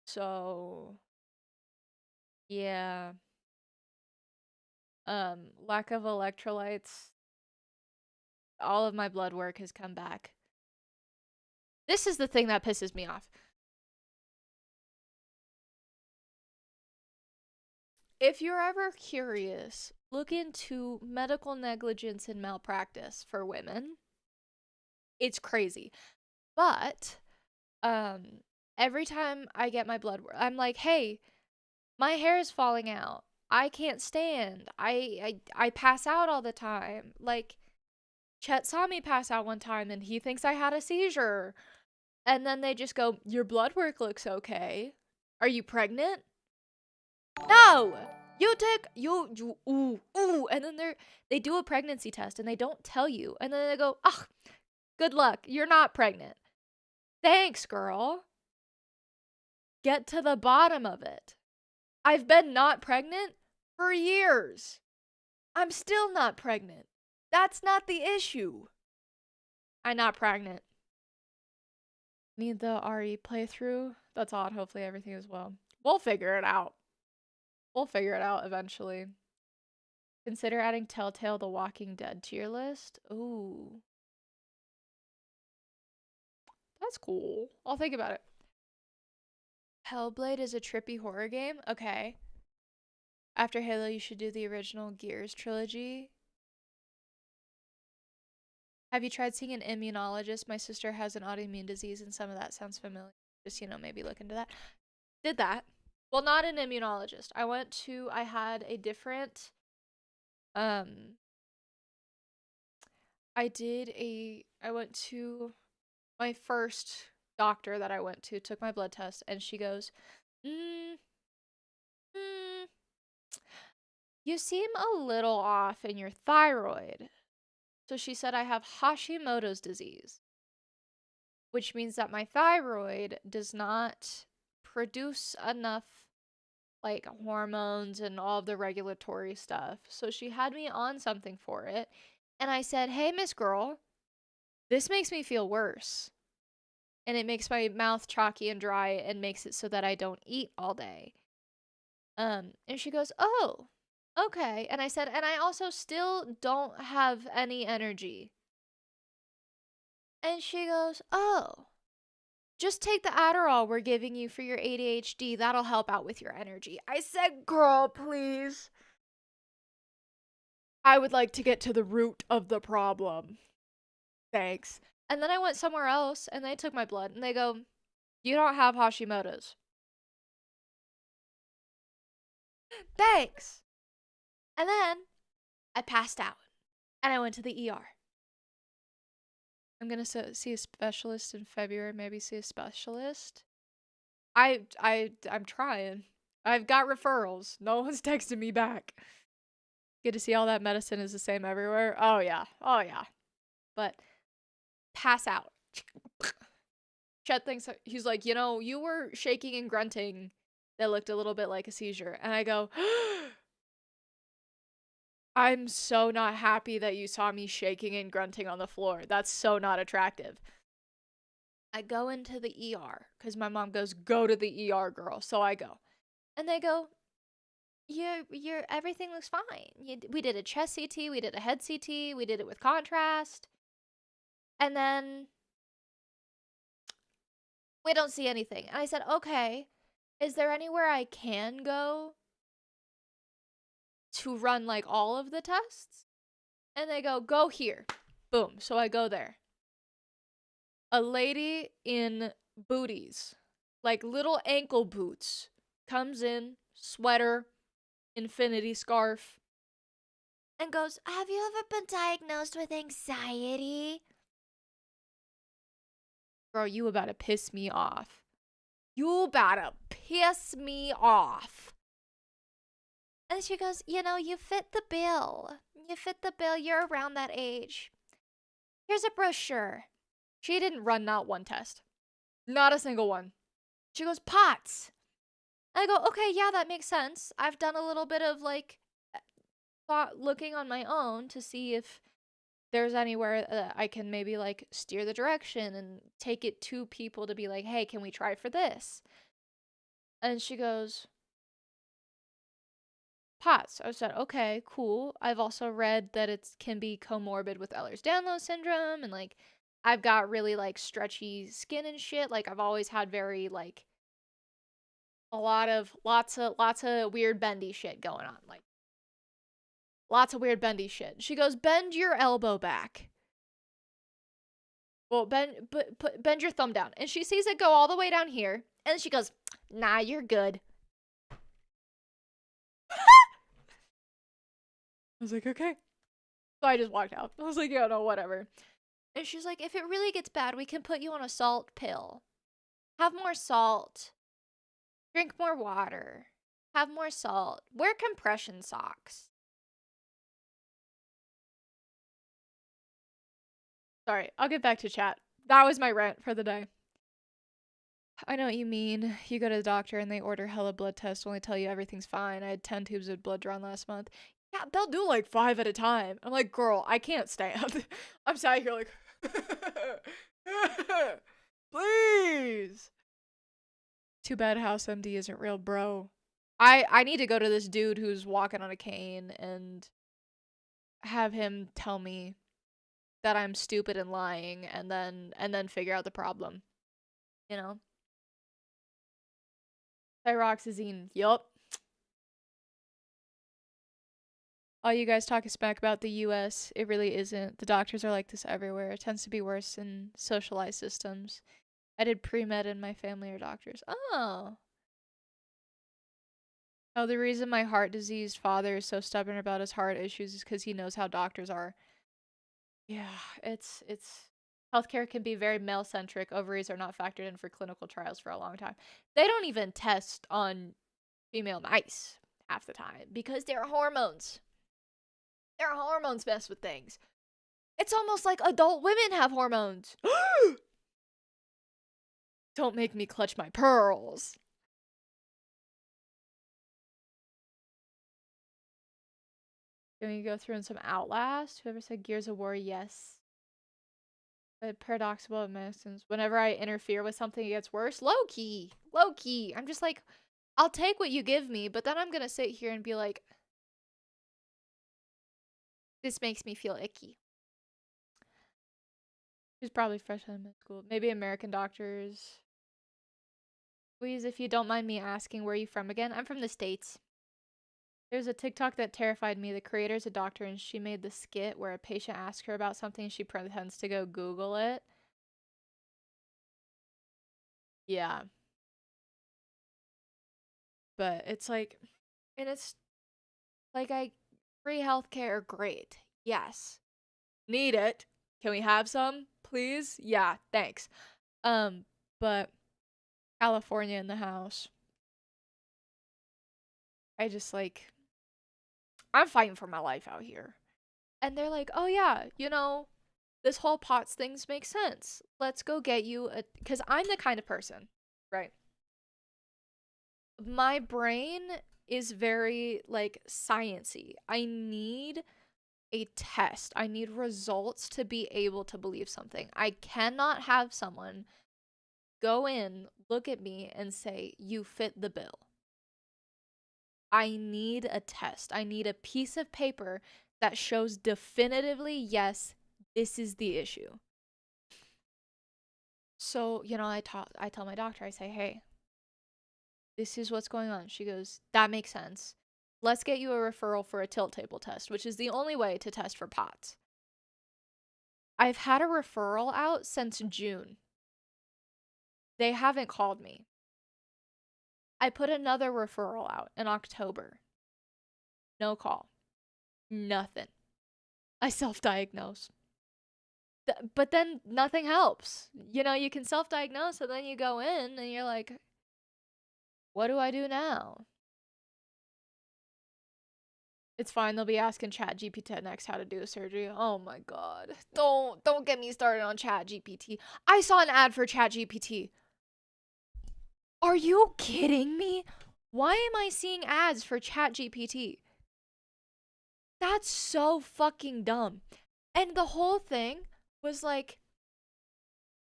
Speaker 1: so yeah. Lack of electrolytes. All of my blood work has come back. This is the thing that pisses me off. If you're ever curious, look into medical negligence and malpractice for women. It's crazy. But every time I get my blood work, I'm like, "Hey, my hair is falling out. I can't stand. I pass out all the time." Like Chet saw me pass out one time and he thinks I had a seizure. And then they just go, "Your blood work looks okay. Are you pregnant?" No. You take ooh, and then they do a pregnancy test and they don't tell you. And then they go, "Ah, good luck. You're not pregnant." Thanks, girl. Get to the bottom of it. I've been not pregnant for years. I'm still not pregnant. That's not the issue. I'm not pregnant. Need the RE playthrough? That's odd. Hopefully everything is well. We'll figure it out. We'll figure it out eventually. Consider adding Telltale The Walking Dead to your list. Ooh. That's cool. I'll think about it. Hellblade is a trippy horror game? Okay. After Halo, you should do the original Gears trilogy. Have you tried seeing an immunologist? My sister has an autoimmune disease and some of that sounds familiar. Just, maybe look into that. Did that. Well, not an immunologist. I had a different, I went to my first doctor that I went to, took my blood test, and she goes, you seem a little off in your thyroid. So she said I have Hashimoto's disease, which means that my thyroid does not produce enough like hormones and all of the regulatory stuff. So she had me on something for it. And I said, hey, Miss Girl, this makes me feel worse. And it makes my mouth chalky and dry and makes it so that I don't eat all day. And she goes, oh, okay. And I said, and I also still don't have any energy. And she goes, oh, just take the Adderall we're giving you for your ADHD. That'll help out with your energy. I said, girl, please. I would like to get to the root of the problem. Thanks. And then I went somewhere else and they took my blood and they go, you don't have Hashimoto's. Thanks. And then I passed out and I went to the ER. I'm going to see a specialist in February, maybe see a specialist. I'm trying. I've got referrals. No one's texted me back. Good to see all that medicine is the same everywhere. Oh yeah. Oh yeah. But pass out. Chet thinks he's like, you were shaking and grunting that looked a little bit like a seizure. And I go, I'm so not happy that you saw me shaking and grunting on the floor. That's so not attractive. I go into the ER because my mom goes, go to the ER, girl. So I go. And they go, everything looks fine. We did a chest CT, we did a head CT, we did it with contrast. And then we don't see anything. And I said, okay, is there anywhere I can go to run like all of the tests? And they go here. Boom. So I go there. A lady in booties, like little ankle boots, comes in, sweater, infinity scarf, and goes, have you ever been diagnosed with anxiety? Girl, you about to piss me off. You about to piss me off. And she goes, you fit the bill. You fit the bill. You're around that age. Here's a brochure. She didn't run not one test. Not a single one. She goes, POTS. And I go, okay, yeah, that makes sense. I've done a little bit of like looking on my own to see if there's anywhere I can maybe like steer the direction and take it to people to be like, hey, can we try for this? And she goes, POTS. I said, okay, cool. I've also read that it can be comorbid with Ehlers-Danlos syndrome, and like I've got really like stretchy skin and shit. Like I've always had very like lots of weird bendy shit going on. Like lots of weird bendy shit. She goes, bend your elbow back. Well, bend your thumb down. And she sees it go all the way down here. And she goes, nah, you're good. I was like, okay. So I just walked out. I was like, yeah, no, whatever. And she's like, if it really gets bad, we can put you on a salt pill. Have more salt. Drink more water. Have more salt. Wear compression socks. Sorry, I'll get back to chat. That was my rant for the day. I know what you mean. You go to the doctor and they order hella blood tests, only tell you everything's fine. I had 10 tubes of blood drawn last month. Yeah, they'll do like 5 at a time. I'm like, girl, I can't stand. I'm sat here like, please. Too bad House MD isn't real, bro. I need to go to this dude who's walking on a cane and have him tell me that I'm stupid and lying and then figure out the problem. you know. Thyroxazine, yup. All you guys talking smack about the US, it really isn't. The doctors are like this everywhere. It tends to be worse in socialized systems. I did pre-med and my family are doctors. Oh. Oh, the reason my heart diseased father is so stubborn about his heart issues is because he knows how doctors are. Yeah, it's healthcare can be very male centric. Ovaries are not factored in for clinical trials for a long time. They don't even test on female mice half the time because their hormones. Their hormones mess with things. It's almost like adult women have hormones. Don't make me clutch my pearls. Can we go through in some Outlast? Whoever said Gears of War, yes. But paradoxical medicines. Whenever I interfere with something, it gets worse. Low key. Low key. I'm just like, I'll take what you give me, but then I'm gonna sit here and be like, this makes me feel icky. She's probably fresh out of med school. Maybe American doctors. Please, if you don't mind me asking, where are you from again? I'm from the States. There's a TikTok that terrified me. The creator's a doctor, and she made the skit where a patient asks her about something and she pretends to go Google it. Yeah. But it's like, and it's like, free healthcare, great. Yes. Need it. Can we have some, please? Yeah, thanks. But California in the house. I just like, I'm fighting for my life out here. And they're like, oh yeah, this whole POTS things make sense. Let's go get you a, because I'm the kind of person, right? My brain is very like sciency. I need a test. I need results to be able to believe something. I cannot have someone go in, look at me, and say, you fit the bill. I need a test. I need a piece of paper that shows definitively, yes, this is the issue. So, I tell my doctor, I say, hey, this is what's going on. She goes, that makes sense. Let's get you a referral for a tilt table test, which is the only way to test for POTS. I've had a referral out since June. They haven't called me. I put another referral out in October. No call. Nothing. I self-diagnose. But then nothing helps. You can self-diagnose and then you go in and you're like, what do I do now? It's fine. They'll be asking ChatGPT next how to do a surgery. Oh my god. Don't get me started on ChatGPT. I saw an ad for ChatGPT. Are you kidding me? Why am I seeing ads for ChatGPT? That's so fucking dumb. And the whole thing was like,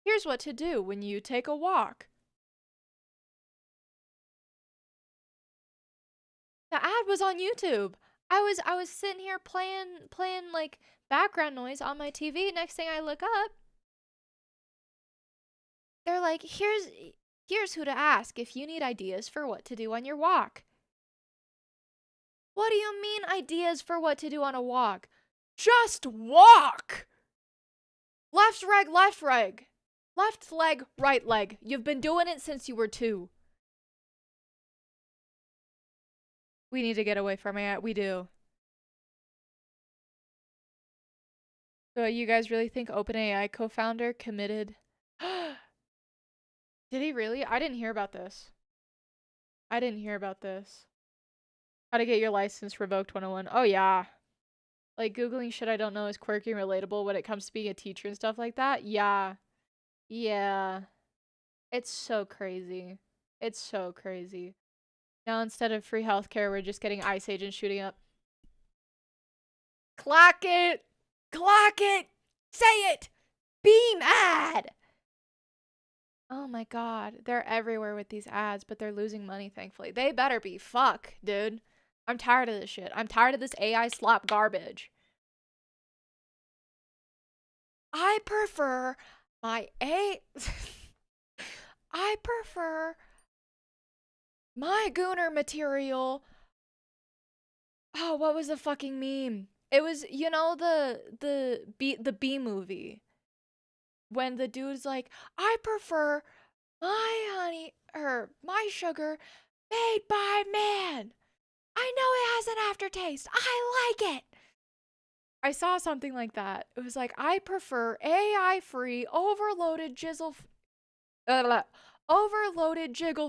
Speaker 1: here's what to do when you take a walk. The ad was on YouTube. I was sitting here playing like background noise on my TV. Next thing I look up, they're like, here's who to ask if you need ideas for what to do on your walk. What do you mean ideas for what to do on a walk? Just walk! Left leg, left leg. Left leg, right leg. You've been doing it since you were 2. We need to get away from it. We do. So you guys really think OpenAI co-founder committed? Did he really? I didn't hear about this. How to get your license revoked 101. Oh yeah. Like Googling shit I don't know is quirky and relatable when it comes to being a teacher and stuff like that. Yeah. Yeah. It's so crazy. It's so crazy. Now instead of free healthcare, we're just getting ICE agents shooting up. Clock it! Clock it! Say it! Be mad! Oh my god. They're everywhere with these ads, but they're losing money, thankfully. They better be. Fuck, dude. I'm tired of this shit. I'm tired of this AI slop garbage. I prefer my I prefer my gooner material. Oh, what was the fucking meme? It was, you know, the B movie when the dude's like, I prefer my honey or my sugar made by man. I know it has an aftertaste. I like it. I saw something like that. It was like, I prefer AI-free, overloaded jiggle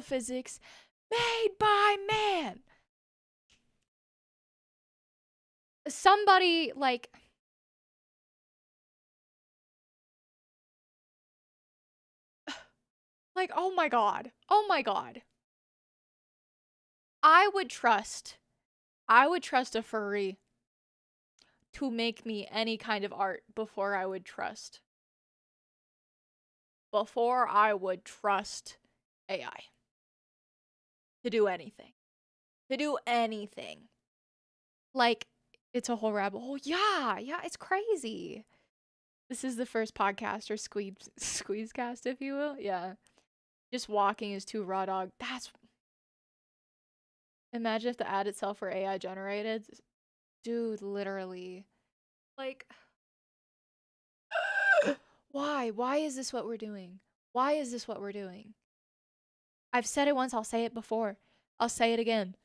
Speaker 1: physics made by man. Somebody like oh my god. Oh my god. I would trust a furry to make me any kind of art before I would trust AI to do anything. To do anything. Like, it's a whole rabbit hole. Yeah, it's crazy. This is the first podcast or squeezecast, if you will. Yeah. Just walking is too raw dog. Imagine if the ad itself were AI generated. Dude, literally. Like, why? Why is this what we're doing? Why is this what we're doing? I've said it once, I'll say it before. I'll say it again.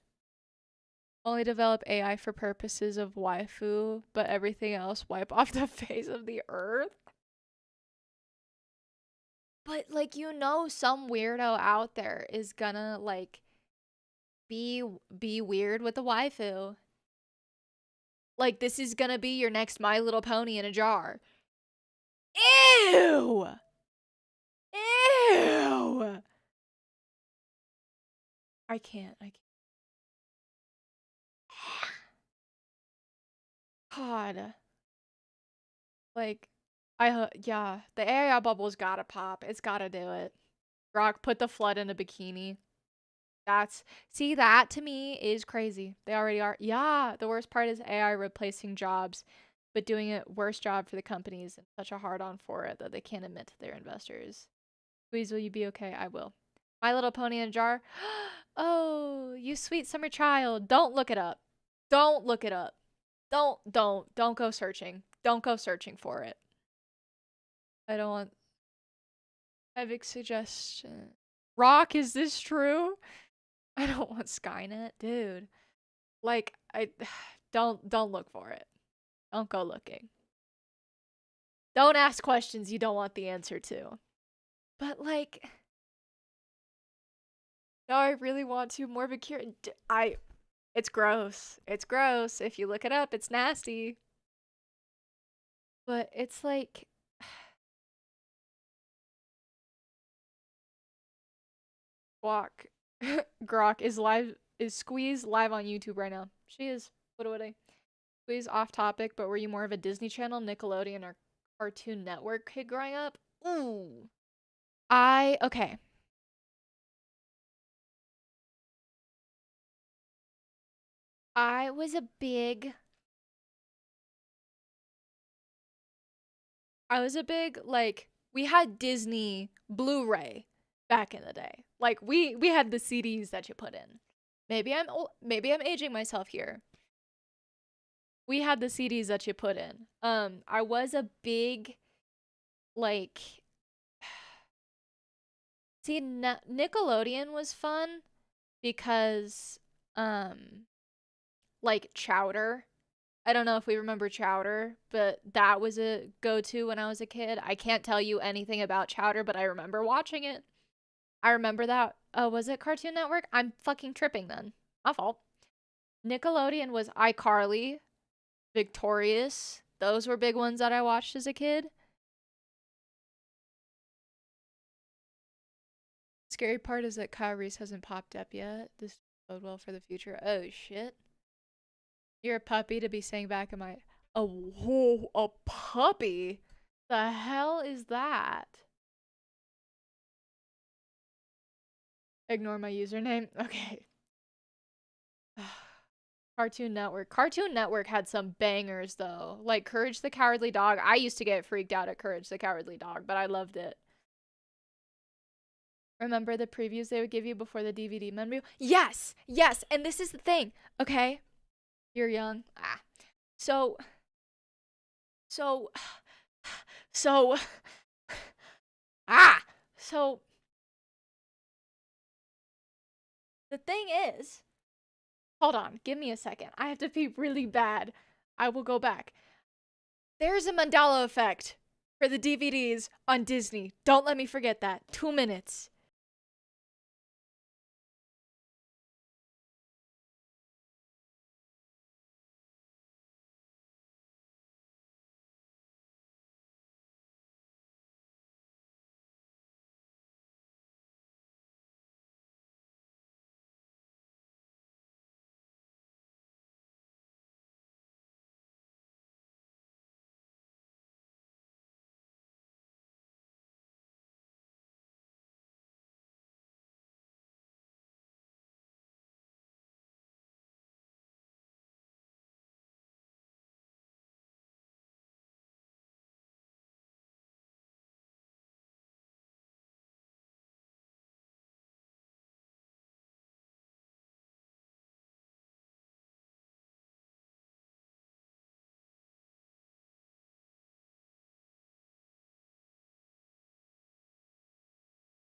Speaker 1: Only develop AI for purposes of waifu, but everything else wipe off the face of the earth. But, like, you know, some weirdo out there is gonna, like, be weird with the waifu. Like, this is gonna be your next My Little Pony in a jar. Ew! Ew! I can't. God. Like, yeah, the AI bubble's gotta pop. It's gotta do it. Rock, put the flood in a bikini. See, that to me is crazy. They already are. Yeah, the worst part is AI replacing jobs, but doing a worse job for the companies and such a hard on for it that they can't admit to their investors. Please, will you be okay? I will. My Little Pony in a jar. Oh, you sweet summer child. Don't look it up. Don't look it up. Don't go searching. Don't go searching for it. I don't want epic suggestion. Rock, is this true? I don't want Skynet, dude. Like, I don't look for it. Don't go looking. Don't ask questions you don't want the answer to. But like, no, I really want to. Morbid cure. It's gross. It's gross. If you look it up, it's nasty. But it's like, Guac, Grok is Squeeze live on YouTube right now. She is. What would I? Squeeze off topic, but were you more of a Disney Channel, Nickelodeon, or Cartoon Network kid growing up? Ooh. Okay. I was a big like, we had Disney Blu-ray back in the day. Like, we had the CDs that you put in. Maybe I'm aging myself here. We had the CDs that you put in. I was a big, like, see, Nickelodeon was fun because like Chowder. I don't know if we remember Chowder, but that was a go-to when I was a kid. I can't tell you anything about Chowder, but I remember watching it. I remember that. Oh, was it Cartoon Network? I'm fucking tripping then. My fault. Nickelodeon was iCarly, Victorious. Those were big ones that I watched as a kid. Scary part is that Kyle Reese hasn't popped up yet. This bode well for the future. Oh shit. You're a puppy to be saying back in my a puppy? The hell is that? Ignore my username. Okay. Cartoon Network. Cartoon Network had some bangers though. Like Courage the Cowardly Dog. I used to get freaked out at Courage the Cowardly Dog, but I loved it. Remember the previews they would give you before the DVD menu? Yes, yes. And this is the thing. Okay, you're young. So, so, so, so. The thing is, hold on, give me a second. I have to pee really bad. I will go back. There's a Mandela effect for the DVDs on Disney. Don't let me forget that. 2 minutes.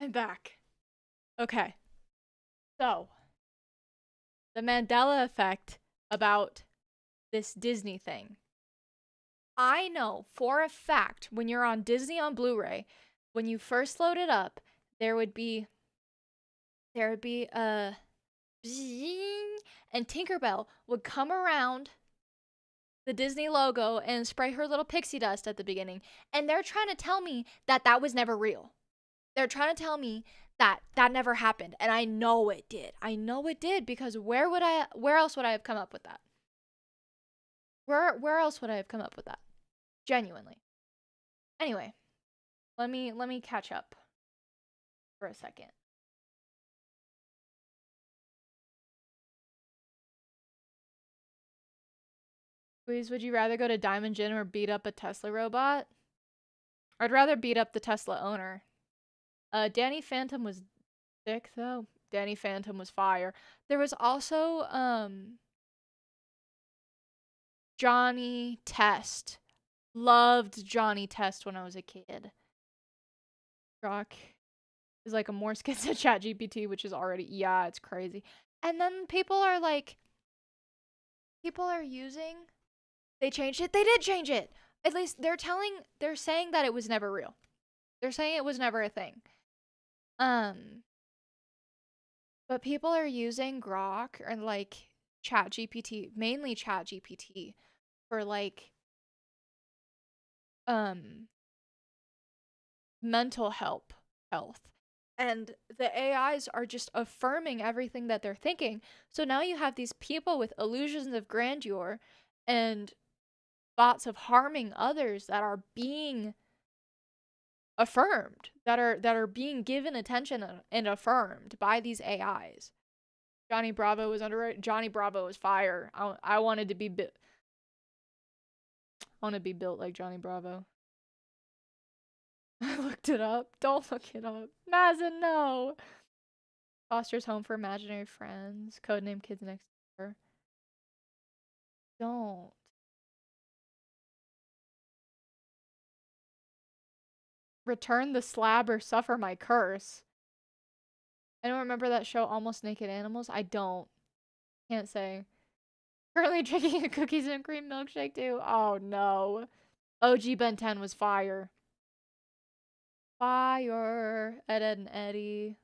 Speaker 1: I'm back. Okay. So, the Mandela effect about this Disney thing. I know for a fact when you're on Disney on Blu-ray, when you first load it up, there would be a zing, and Tinkerbell would come around the Disney logo and spray her little pixie dust at the beginning. And they're trying to tell me that that was never real. They're trying to tell me that that never happened, and I know it did. I know it did because where else would I have come up with that? Where else would I have come up with that? Genuinely. Anyway, let me catch up for a second. Please, would you rather go to Diamond Gym or beat up a Tesla robot? I'd rather beat up the Tesla owner. Danny Phantom was thick though. Danny Phantom was fire. There was also Johnny Test. Loved Johnny Test when I was a kid. Rock is like a more skits at ChatGPT, which is already, yeah, it's crazy. And then people are using, they changed it. They did change it. At least they're saying that it was never real. They're saying it was never a thing. But people are using Grok or like ChatGPT, mainly ChatGPT, for like mental health. And the AIs are just affirming everything that they're thinking. So now you have these people with illusions of grandeur and thoughts of harming others that are being affirmed, that are being given attention and affirmed by these AIs. Johnny Bravo was underrated. Johnny Bravo was fire. I wanted to be built like Johnny Bravo. I looked it up. Don't look it up. Mazin, no. Foster's Home for Imaginary Friends. Codename Kids Next Door. Don't. Return the Slab or Suffer My Curse. I don't remember that show, Almost Naked Animals. I don't. Can't say. Currently drinking a cookies and cream milkshake too. Oh no. OG Ben 10 was fire. Fire. Ed, Ed and Eddie.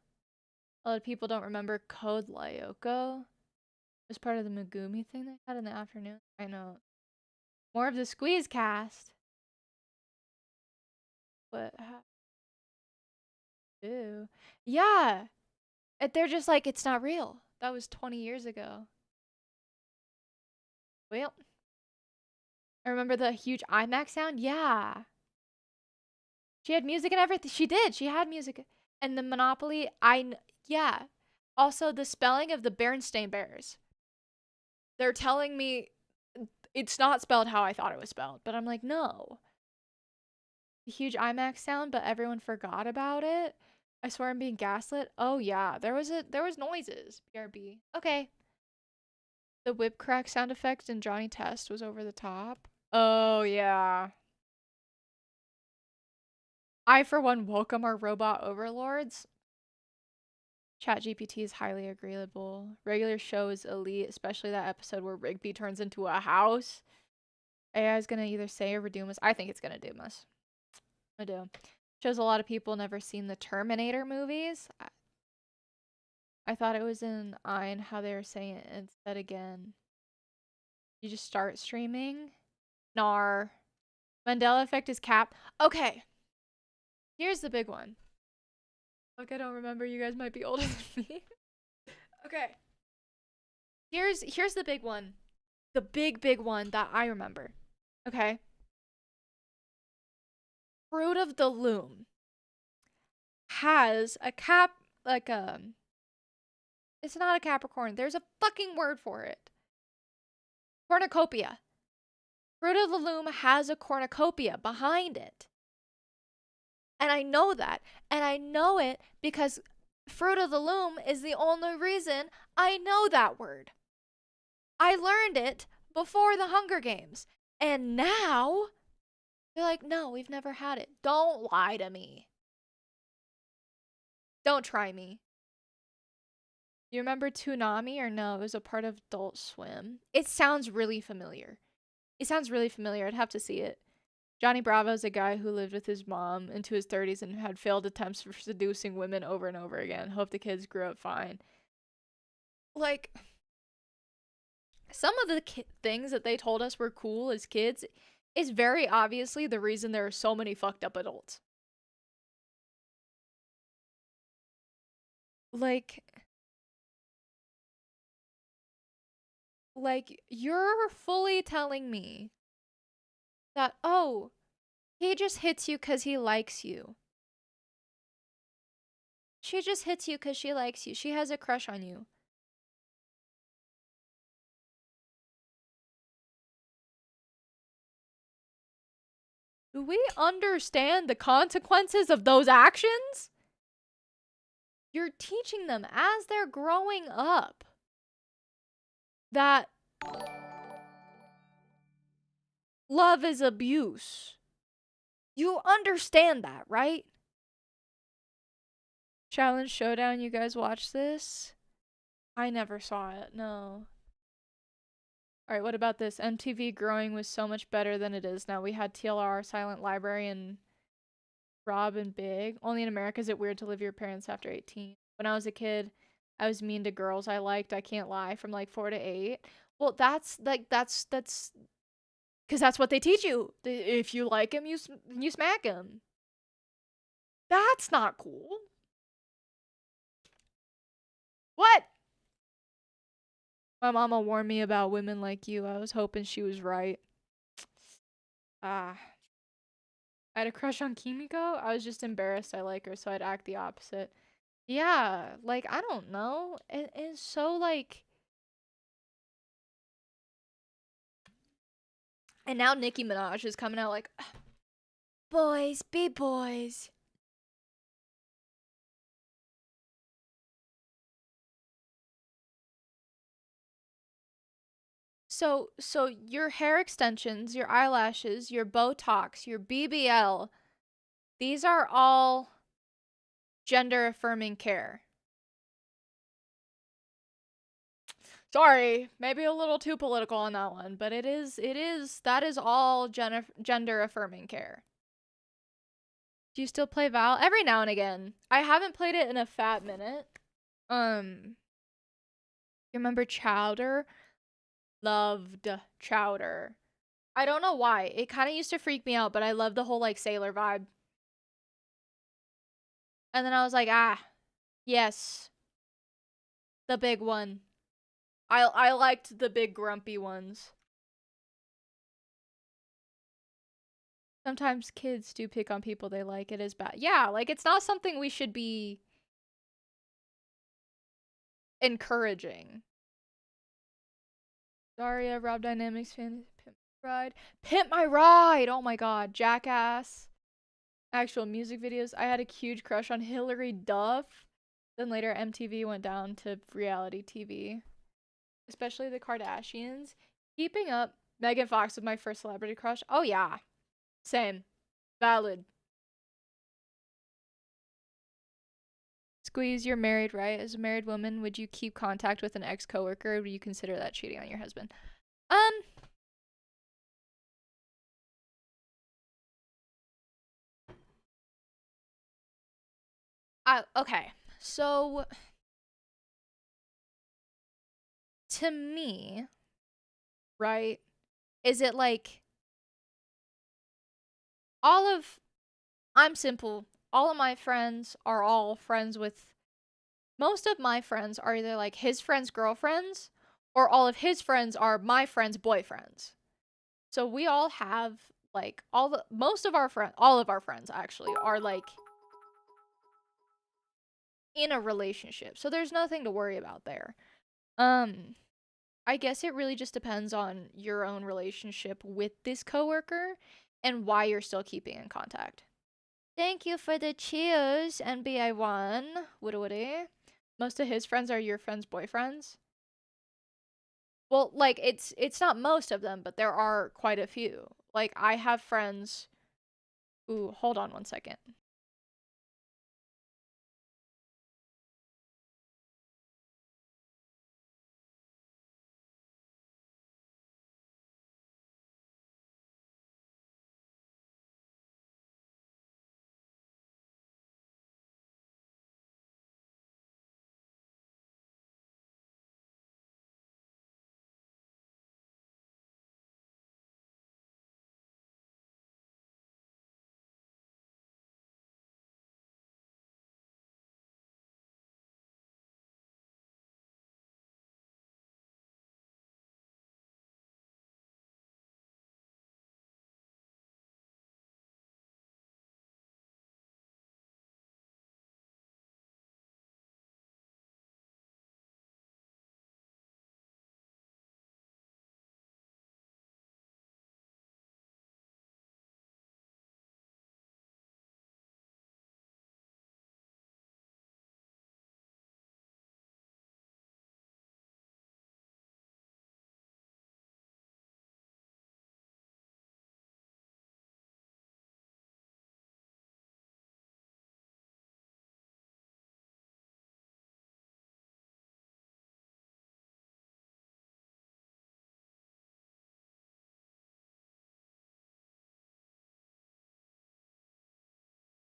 Speaker 1: A lot of people don't remember Code Lyoko. It was part of the Megumi thing they had in the afternoon. I know. More of the Squeeze cast. What? Ew. Yeah. They're just like, it's not real. That was 20 years ago. Well. I remember the huge IMAX sound. Yeah. She had music and everything. She did. She had music. And the Monopoly, yeah. Also, the spelling of the Berenstain Bears. They're telling me it's not spelled how I thought it was spelled. But I'm like, no. The huge IMAX sound, but everyone forgot about it. I swear I'm being gaslit. Oh yeah, there was noises. BRB. Okay. The whip crack sound effect in Johnny Test was over the top. Oh yeah. I for one welcome our robot overlords. ChatGPT is highly agreeable. Regular show is elite, especially that episode where Rigby turns into a house. AI is gonna either say or redoom us. I think it's gonna doom us. I do. Shows a lot of people never seen the Terminator movies. I thought it was in Ein how they were saying it instead again. You just start streaming. Nar. Mandela effect is cap. Okay. Here's the big one. Look, I don't remember. You guys might be older than me. Okay. Here's the big one. The big one that I remember. Okay. Fruit of the Loom has a cap, like it's not a Capricorn. There's a fucking word for it. Cornucopia. Fruit of the Loom has a cornucopia behind it. And I know that. And I know it because Fruit of the Loom is the only reason I know that word. I learned it before the Hunger Games. And now they're like, no, we've never had it. Don't lie to me. Don't try me. You remember Toonami or no? It was a part of Adult Swim. It sounds really familiar. I'd have to see it. Johnny Bravo's a guy who lived with his mom into his 30s and had failed attempts for seducing women over and over again. Hope the kids grew up fine. Like, some of the things that they told us were cool as kids is very obviously the reason there are so many fucked up adults. Like, you're fully telling me that, oh, he just hits you because he likes you. She just hits you because she likes you. She has a crush on you. Do we understand the consequences of those actions? You're teaching them as they're growing up that love is abuse. You understand that, right? Challenge Showdown, you guys watch this? I never saw it, no. Alright, what about this? MTV growing was so much better than it is now. We had TLR, Silent Library, and Rob and Big. Only in America is it weird to live with your parents after 18. When I was a kid, I was mean to girls I liked, I can't lie, from like 4 to 8. Well, that's because that's what they teach you. If you like him, you smack him. That's not cool. What? My mama warned me about women like you. I was hoping she was right. Ah. I had a crush on Kimiko. I was just embarrassed I like her, so I'd act the opposite. Yeah, like, I don't know. It's so, like... And now Nicki Minaj is coming out like, boys, be boys. So your hair extensions, your eyelashes, your Botox, your BBL, these are all gender affirming care. Sorry, maybe a little too political on that one, but that is all gender affirming care. Do you still play Val? Every now and again. I haven't played it in a fat minute. You remember Chowder? Loved Chowder. I don't know why. It kind of used to freak me out, but I love the whole like sailor vibe. And then I was like, ah, yes. The big one. I liked the big grumpy ones. Sometimes kids do pick on people they like. It is bad. Yeah, like it's not something we should be encouraging. Daria, Rob Dynamics fan, Pimp My Ride. Pimp My Ride! Oh my god, Jackass. actual music videos, I had a huge crush on Hilary Duff. Then later MTV went down to reality TV, especially the Kardashians. Keeping Up, Megan Fox was my first celebrity crush. Oh yeah, same, valid. Squeeze, you're married, right? As a married woman, would you keep contact with an ex-coworker, or would you consider that cheating on your husband? Um, okay. So to me, right? Is it like all of I'm simple. All of my friends are all friends with most of my friends are either like his friends' girlfriends or all of his friends are my friends' boyfriends. So we all have like all of our friends actually are like in a relationship. So there's nothing to worry about there. Um I guess it really just depends on your own relationship with this coworker and why you're still keeping in contact. Thank you for the cheers, NBI1. Woody Woody. Most of his friends are your friends' boyfriends. Well, like it's not most of them, but there are quite a few. Like I have friends. Ooh, hold on one second.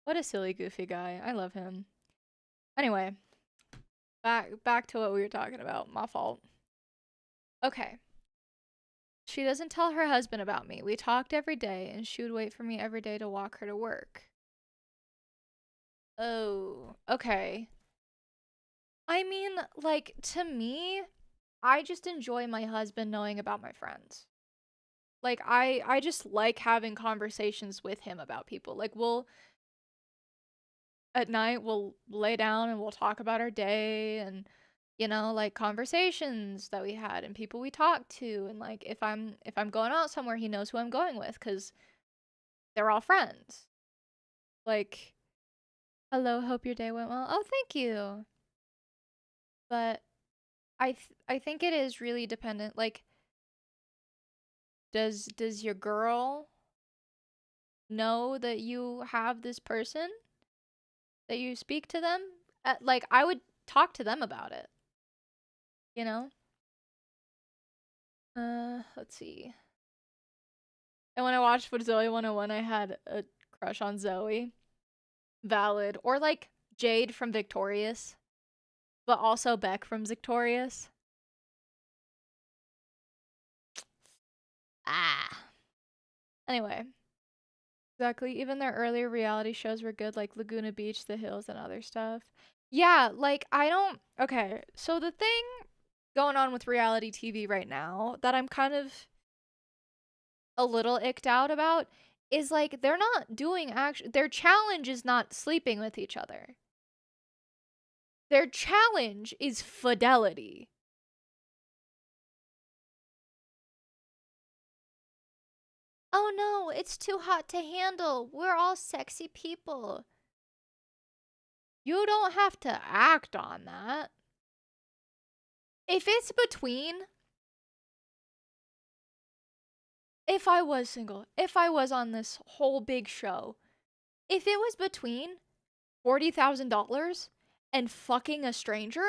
Speaker 1: What a silly goofy guy. I love him. Anyway, back to what we were talking about. My fault. Okay. She doesn't tell her husband about me. We talked every day and she would wait for me every day to walk her to work. Oh, okay. I mean, like to me, I just enjoy my husband knowing about my friends. Like I just like having conversations with him about people. Like we'll at night we'll lay down and we'll talk about our day and like conversations that we had and people we talked to and like if I'm going out somewhere he knows who I'm going with cuz they're all friends. Like, hello, hope your day went well. Oh, thank you. But I think it is really dependent. Like does your girl know that you have this person that you speak to them? Like I would talk to them about it, you know? Let's see. And when I watched What Zoe 101, I had a crush on Zoe. Valid. Or like Jade from Victorious, but also Beck from Victorious. Ah. Anyway, exactly. Even their earlier reality shows were good, like Laguna Beach, The Hills, and other stuff. Yeah, like I don't. Okay, so the thing going on with reality TV right now that I'm kind of a little icked out about is like they're not doing action. Their challenge is not sleeping with each other. Their challenge is fidelity. Oh no, it's too hot to handle. We're all sexy people. You don't have to act on that. If it's between, if I was single, if I was on this whole big show, if it was between $40,000 and fucking a stranger,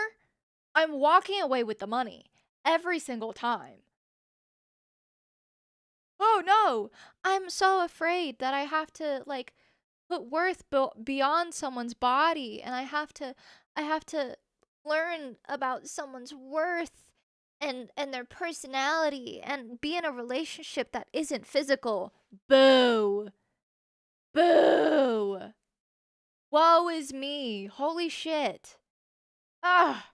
Speaker 1: I'm walking away with the money every single time. Oh no, I'm so afraid that I have to like put worth beyond someone's body, and I have to learn about someone's worth and their personality and be in a relationship that isn't physical. Boo. Boo. Woe is me. Holy shit. Ah.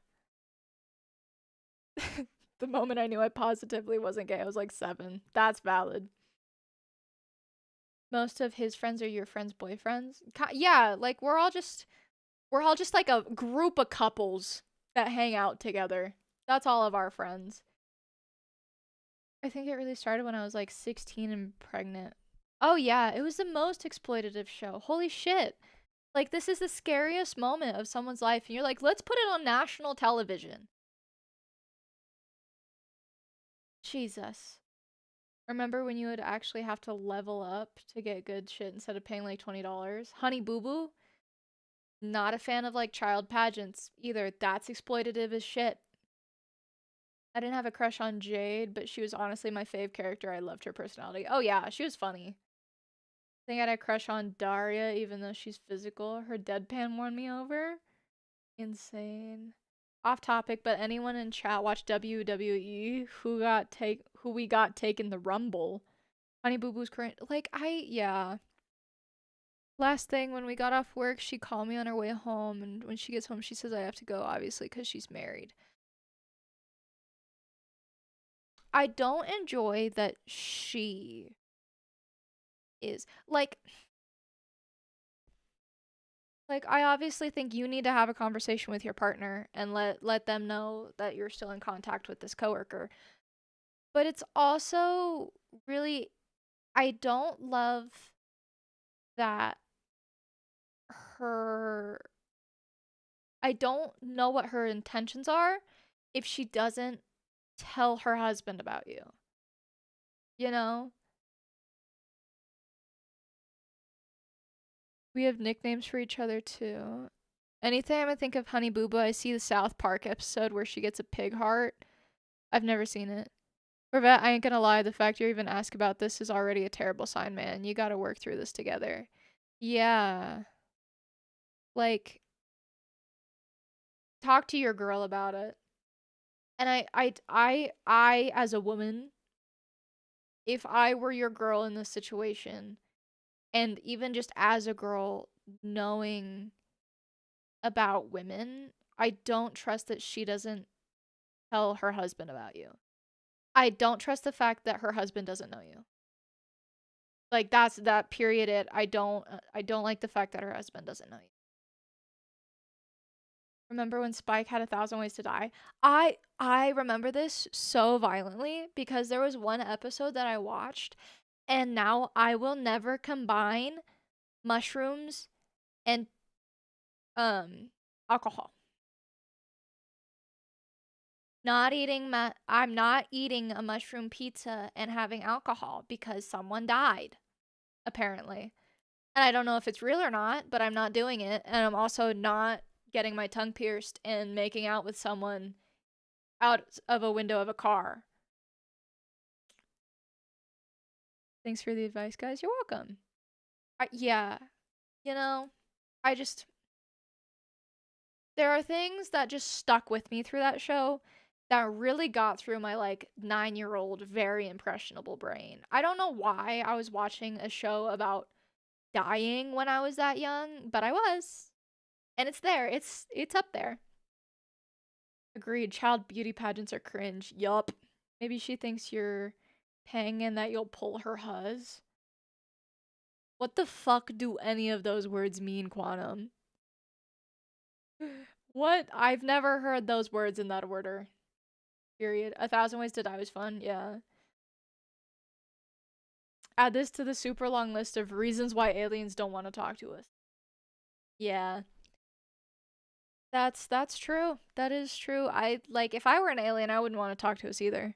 Speaker 1: The moment I knew I positively wasn't gay, I was like 7. That's valid. Most of his friends are your friends' boyfriends. Yeah, like we're all just like a group of couples that hang out together. That's all of our friends. I think it really started when I was like 16 and pregnant. Oh yeah, it was the most exploitative show. Holy shit. Like this is the scariest moment of someone's life and you're like, "Let's put it on national television." Jesus. Remember when you would actually have to level up to get good shit instead of paying like $20? Honey Boo Boo? Not a fan of like child pageants either. That's exploitative as shit. I didn't have a crush on Jade, but she was honestly my fave character. I loved her personality. Oh yeah, she was funny. I think I had a crush on Daria, even though she's physical. Her deadpan won me over. Insane. Off topic, but anyone in chat watch WWE who we got taken the Rumble? Honey Boo Boo's current yeah. Last thing, when we got off work, she called me on her way home, and when she gets home, she says I have to go, obviously, because she's married. I don't enjoy that she is like I obviously think you need to have a conversation with your partner and let them know that you're still in contact with this coworker. But it's also really I don't love that her I don't know what her intentions are if she doesn't tell her husband about you. You know? We have nicknames for each other too. Anytime I think of Honey Boo Boo, I see the South Park episode where she gets a pig heart. I've never seen it. Corvette, I ain't gonna lie, the fact you're even asked about this is already a terrible sign, man. You gotta work through this together. Yeah. Like, talk to your girl about it. And I, as a woman, if I were your girl in this situation, and even just as a girl, knowing about women, I don't trust that she doesn't tell her husband about you. I don't trust the fact that her husband doesn't know you. Like that's that period it. I don't like the fact that her husband doesn't know you. Remember when Spike had 1,000 ways to die? I remember this so violently because there was one episode that I watched and now I will never combine mushrooms and alcohol. I'm not eating a mushroom pizza and having alcohol because someone died, apparently. And I don't know if it's real or not, but I'm not doing it. And I'm also not getting my tongue pierced and making out with someone out of a window of a car. Thanks for the advice, guys. You're welcome. Yeah, you know, I just there are things that just stuck with me through that show that really got through my like 9-year-old very impressionable brain. I don't know why I was watching a show about dying when I was that young, but I was. And it's there. It's up there. Agreed. Child beauty pageants are cringe. Yup. Maybe she thinks you're paying and that you'll pull her huzz. What the fuck do any of those words mean, Quantum? What? I've never heard those words in that order. Period. 1,000 Ways to Die was fun. Yeah. Add this to the super long list of reasons why aliens don't want to talk to us. Yeah. That's true. That is true. I like if I were an alien, I wouldn't want to talk to us either.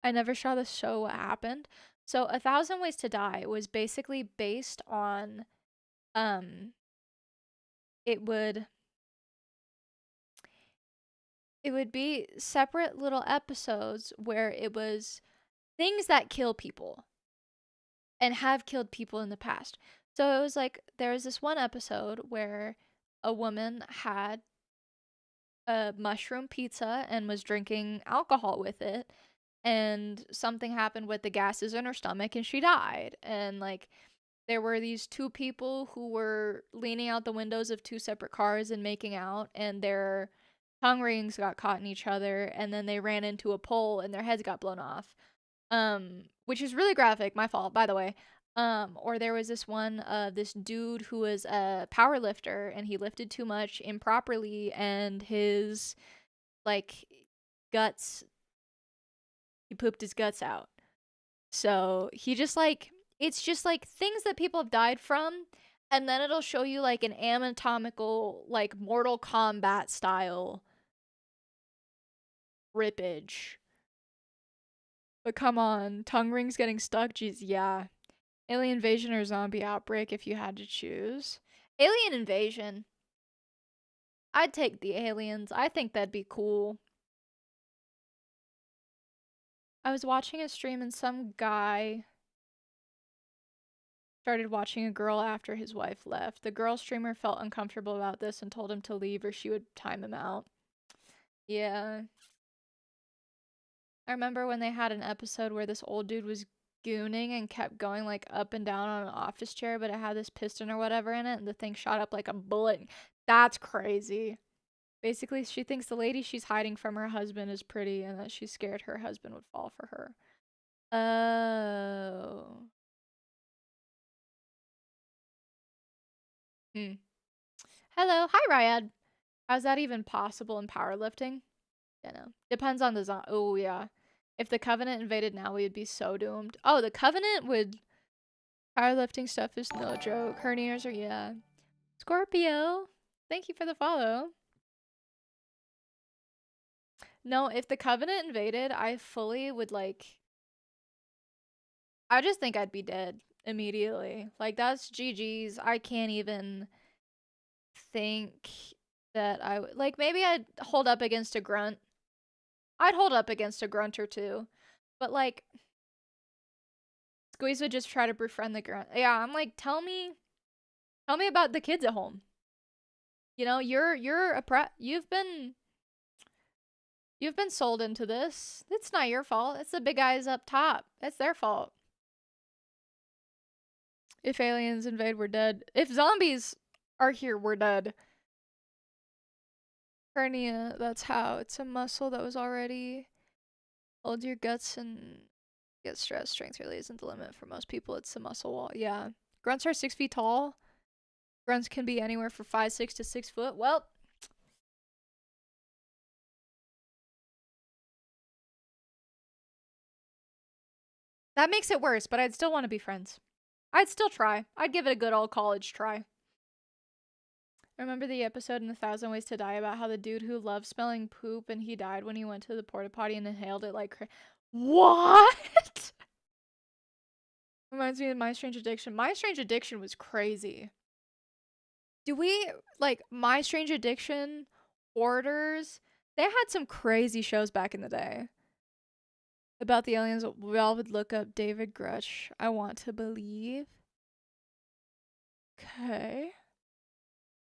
Speaker 1: I never saw the show What Happened. So A Thousand Ways to Die was basically based on um it would it would be separate little episodes where it was things that kill people and have killed people in the past. So it was like there was this one episode where a woman had a mushroom pizza and was drinking alcohol with it, and something happened with the gases in her stomach and she died. And like there were these two people who were leaning out the windows of two separate cars and making out, and their tongue rings got caught in each other, and then they ran into a pole and their heads got blown off. Which is really graphic, my fault, by the way. Or there was this dude who was a power lifter and he lifted too much improperly, and his like guts he pooped his guts out. So he just like it's just like things that people have died from, and then it'll show you like an anatomical, like Mortal Kombat style rippage. But come on, tongue rings getting stuck? Jeez, yeah. Alien invasion or zombie outbreak if you had to choose? Alien invasion. I'd take the aliens. I think that'd be cool. I was watching a stream and some guy started watching a girl after his wife left. The girl streamer felt uncomfortable about this and told him to leave or she would time him out. Yeah. I remember when they had an episode where this old dude was gooning and kept going like up and down on an office chair, but it had this piston or whatever in it, and the thing shot up like a bullet. That's crazy. Basically, she thinks the lady she's hiding from her husband is pretty and that she's scared her husband would fall for her. Oh. Hmm. Hello. Hi, Ryad. How's that even possible in powerlifting? You know. Depends on the oh, yeah. If the Covenant invaded now, we would be so doomed. Oh, the Covenant would... Powerlifting stuff is no joke. Hernias are... Yeah. Scorpio. Thank you for the follow. No, if the Covenant invaded, I fully would, like... I just think I'd be dead immediately. Like, that's GG's. I can't even think that I would... Like, maybe I'd hold up against a grunt. I'd hold up against a grunt or two. But, like... Squeeze would just try to befriend the grunt. Yeah, I'm like, tell me about the kids at home. You know, you're a you've been sold into this. It's not your fault. It's the big guys up top. It's their fault. If aliens invade, we're dead. If zombies are here, we're dead. Hernia, that's how. It's a muscle that was already... Hold your guts and get stressed. Strength really isn't the limit for most people. It's the muscle wall. Yeah. Grunts are 6 feet tall. Grunts can be anywhere from 5'6" to 6 foot. Well... That makes it worse, but I'd still want to be friends. I'd still try. I'd give it a good old college try. Remember the episode in A Thousand Ways to Die about how the dude who loved smelling poop and he died when he went to the porta potty and inhaled it like what? Reminds me of My Strange Addiction. My Strange Addiction was crazy. Do we, like, My Strange Addiction, Hoarders? They had some crazy shows back in the day. About the aliens, we all would look up David Grutch. I want to believe. Okay.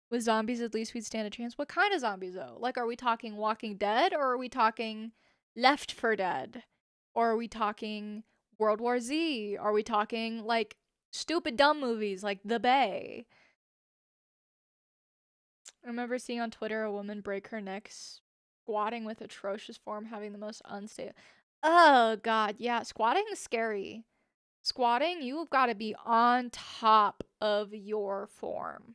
Speaker 1: With zombies, at least we'd stand a chance. What kind of zombies, though? Like, are we talking Walking Dead, or are we talking Left 4 Dead? Or are we talking World War Z? Are we talking, like, stupid dumb movies like The Bay? I remember seeing on Twitter a woman break her neck squatting with atrocious form, having the most unstable... Oh, God, yeah. Squatting is scary. Squatting, you've got to be on top of your form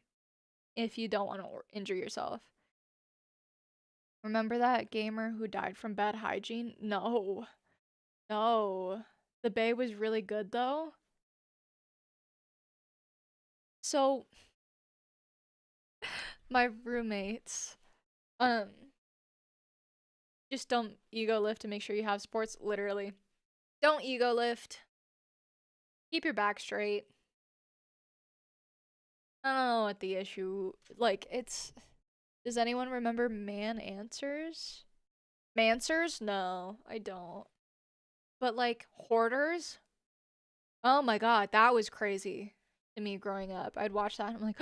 Speaker 1: if you don't want to injure yourself. Remember that gamer who died from bad hygiene? No. No. The Bay was really good, though. So my roommates, um, just don't ego lift to make sure you have sports. Literally, don't ego lift. Keep your back straight. I don't know what the issue. Like, it's. Does anyone remember Man Answers? Mansers? No, I don't. But like hoarders? Oh my god, that was crazy to me growing up. I'd watch that and I'm like,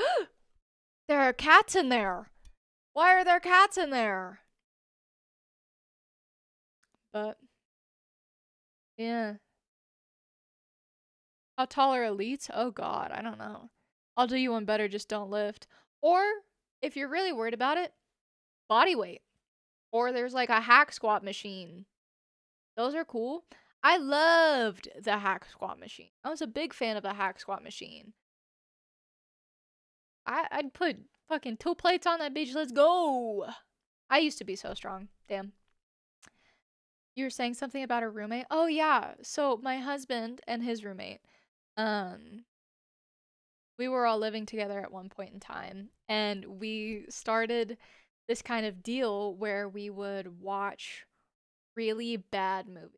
Speaker 1: there are cats in there. Why are there cats in there? But yeah. How tall are elites? Oh god, I don't know. I'll do you one better, just don't lift. Or if you're really worried about it, body weight. Or there's like a hack squat machine. Those are cool. I loved the hack squat machine. I was a big fan of the hack squat machine. I'd put fucking 2 plates on that bitch. Let's go. I used to be so strong. Damn. You were saying something about a roommate? Oh yeah. So my husband and his roommate, um, we were all living together at one point in time, and we started this kind of deal where we would watch really bad movies.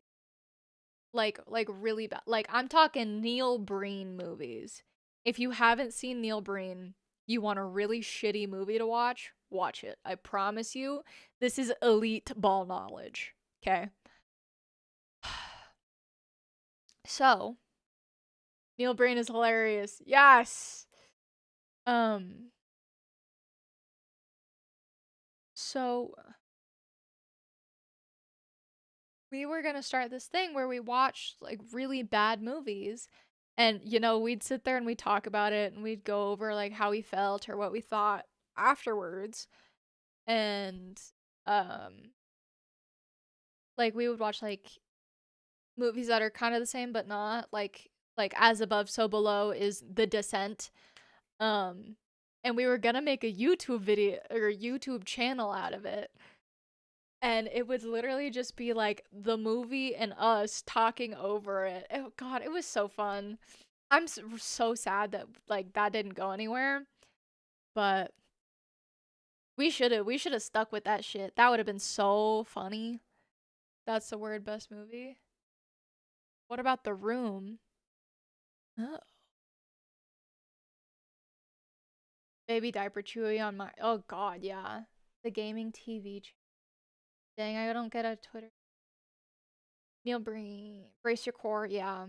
Speaker 1: Like really bad. Like I'm talking Neil Breen movies. If you haven't seen Neil Breen, you want a really shitty movie to watch, watch it. I promise you, this is elite ball knowledge. Okay? So, Neil Breen is hilarious. Yes. Um so we were going to start this thing where we watched like really bad movies, and we'd sit there and we'd talk about it and we'd go over like how we felt or what we thought afterwards. And um like we would watch like movies that are kind of the same but not, like As Above So Below is The Descent. um and we were gonna make a YouTube video or a YouTube channel out of it, and it would literally just be like the movie and us talking over it. Oh god, it was so fun. I'm so sad that like that didn't go anywhere, but we should have stuck with that shit. That would have been so funny. That's the word, best movie. What about The Room? Oh. Baby diaper chewy on my. Oh god, yeah. The gaming TV. Dang, I don't get a Twitter. Neil Breen, Brace Your Core, yeah.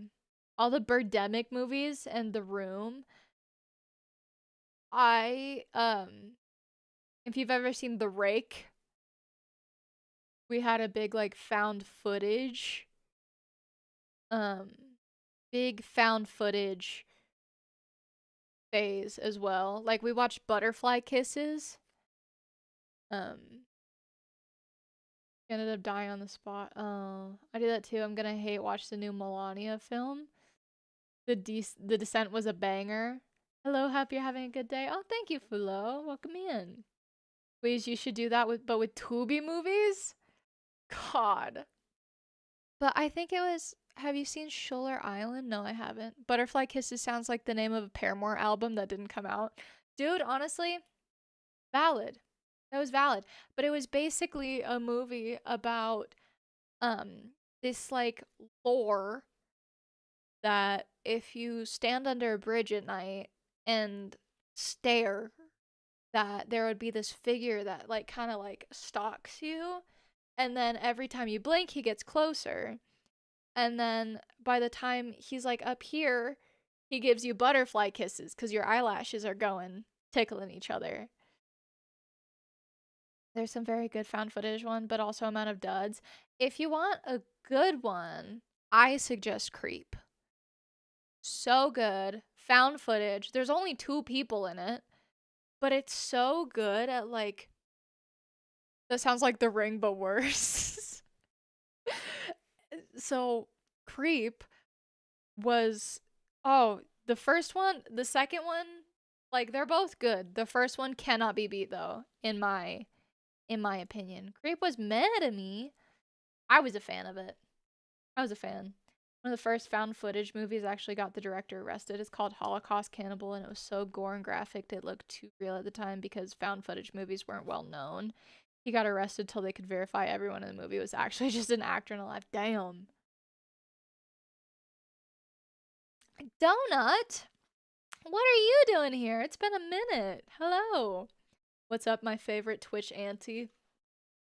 Speaker 1: All the Birdemic movies and The Room. If you've ever seen The Rake, we had a big like found footage. Um, big found footage phase as well. Like we watched Butterfly Kisses. Um, Ended up dying on the spot. Oh, I do that too. I'm gonna hate watch the new Melania film. The Descent was a banger. Hello, hope you're having a good day. Oh, thank you, Fulo. Welcome in. Please, you should do that with Tubi movies. God. But I think it was. Have you seen Shuler Island? No, I haven't. Butterfly Kisses sounds like the name of a Paramore album that didn't come out. Dude, honestly, valid. That was valid. But it was basically a movie about this like lore that if you stand under a bridge at night and stare, that there would be this figure that like kind of like stalks you, and then every time you blink he gets closer, and then by the time he's like up here he gives you butterfly kisses because your eyelashes are going tickling each other. There's some very good found footage one, but also amount of duds. If you want a good one, I suggest Creep. So good. Found footage. There's only 2 people in it, but it's so good at like. That sounds like The Ring, but worse. So, Creep was. Oh, the first one, the second one, like they're both good. The first one cannot be beat though, in my opinion. Creep was mad at me. I was a fan of it. I was a fan. One of the first found footage movies actually got the director arrested. It's called Holocaust Cannibal, and it was so gore and graphic it looked too real at the time because found footage movies weren't well known. He got arrested till they could verify everyone in the movie was actually just an actor in a life. Damn. Donut? What are you doing here? It's been a minute. Hello. What's up, my favorite Twitch auntie?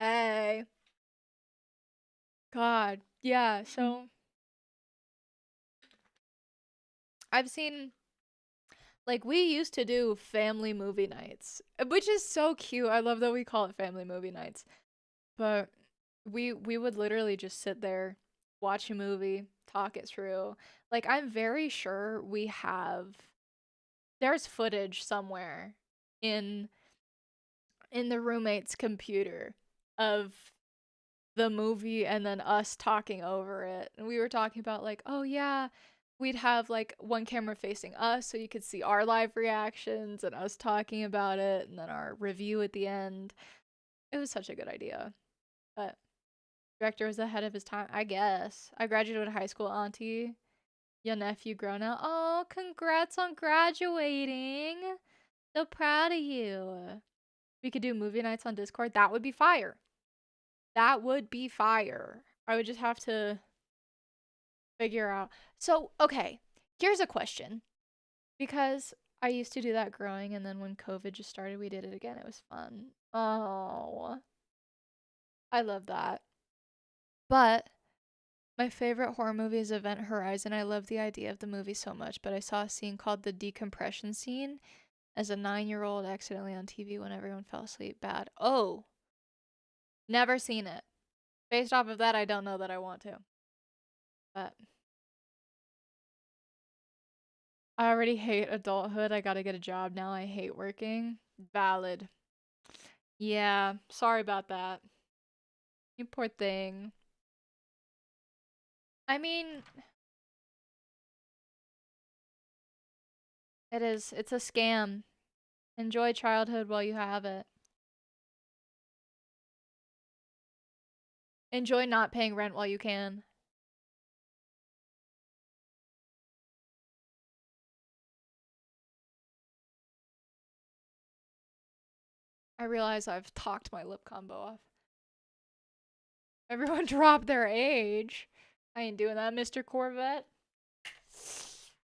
Speaker 1: Hey. God. Yeah, so I've seen, like, we used to do family movie nights, which is so cute. I love that we call it family movie nights. But we would literally just sit there, watch a movie, talk it through. Like, I'm very sure there's footage somewhere in the roommate's computer of the movie and then us talking over it. And we were talking about, like, oh yeah, we'd have like one camera facing us so you could see our live reactions and us talking about it and then our review at the end. It was such a good idea. But director was ahead of his time, I guess. I graduated high school, auntie. Your nephew grown out. Oh, congrats on graduating. So proud of you. We could do movie nights on Discord. That would be fire. That would be fire. I would just have to figure out. So, okay, here's a question. Because I used to do that growing, and then when COVID just started, we did it again. It was fun. Oh, I love that. But my favorite horror movie is Event Horizon. I love the idea of the movie so much, but I saw a scene called the decompression scene as a 9-year-old accidentally on TV when everyone fell asleep. Bad. Oh, never seen it. Based off of that, I don't know that I want to. But I already hate adulthood. I gotta get a job now. I hate working. Valid. Yeah, sorry about that. You poor thing. I mean, it is. It's a scam. Enjoy childhood while you have it. Enjoy not paying rent while you can. I realize I've talked my lip combo off. Everyone dropped their age. I ain't doing that, Mr. Corvette.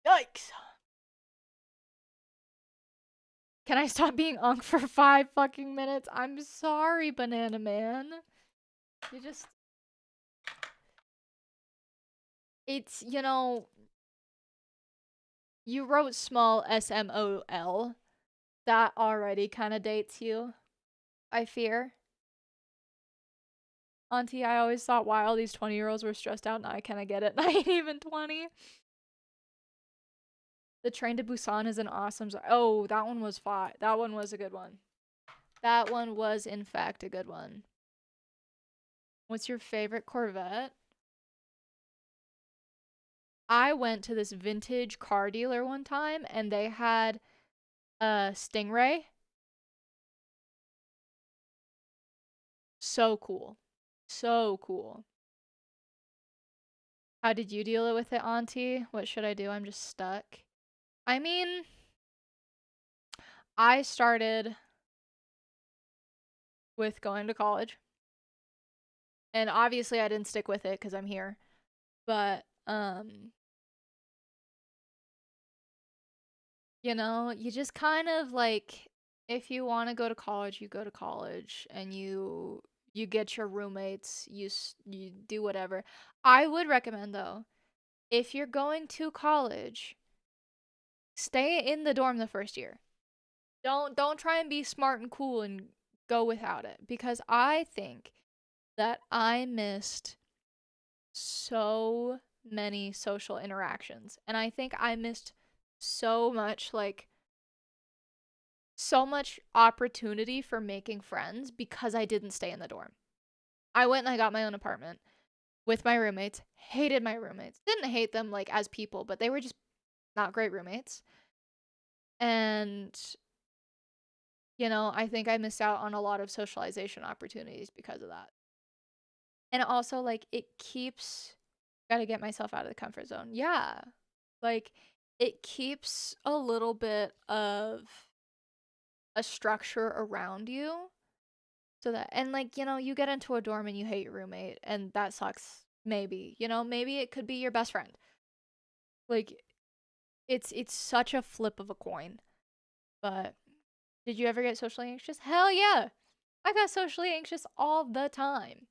Speaker 1: Yikes. Can I stop being unk for 5 fucking minutes? I'm sorry, Banana Man. You just... It's, you wrote small SMOL. That already kind of dates you, I fear. Auntie, I always thought why all these 20-year-olds were stressed out. Now I kind of get it. I ain't even 20. The Train to Busan is an awesome... Oh, that one was fine. That one was a good one. That one was, in fact, a good one. What's your favorite Corvette? I went to this vintage car dealer one time, and they had a Stingray. So cool. So cool. How did you deal with it, auntie? What should I do? I'm just stuck. I mean, I started with going to college. And obviously I didn't stick with it because I'm here. But, you just kind of like, if you want to go to college, you go to college and you get your roommates, you do whatever. I would recommend though, if you're going to college, stay in the dorm the first year. Don't try and be smart and cool and go without it, because I think that I missed so many social interactions, and I think I missed so much opportunity for making friends because I didn't stay in the dorm. I went and I got my own apartment with my roommates. Hated my roommates. Didn't hate them like as people, but they were just not great roommates. And I think I missed out on a lot of socialization opportunities because of that. And also, like, it keeps Gotta get myself out of the comfort zone. Yeah. Like, it keeps a little bit of a structure around you. So that, and like, you know, you get into a dorm and you hate your roommate, and that sucks. Maybe, you know, maybe it could be your best friend. Like, it's such a flip of a coin. But did you ever get socially anxious? Hell yeah. I got socially anxious all the time.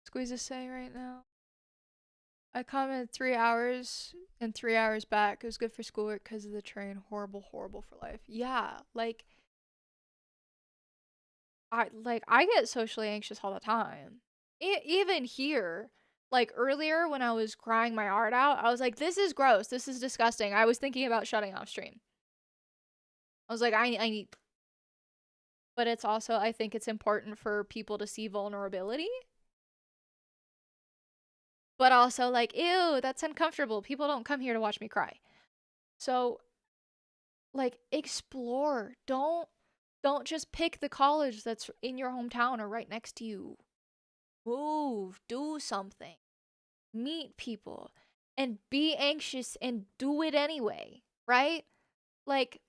Speaker 1: Squeeze a say right now. I commented 3 hours and 3 hours back. It was good for schoolwork because of the train. Horrible, horrible for life. Yeah, like I get socially anxious all the time. Even here, like earlier when I was crying my heart out, I was like, "This is gross. This is disgusting." I was thinking about shutting off stream. I was like, I need." But it's also, I think it's important for people to see vulnerability. But also, like, ew, that's uncomfortable. People don't come here to watch me cry. So, like, explore. Don't just pick the college that's in your hometown or right next to you. Move, do something. Meet people and be anxious and do it anyway, right? Like,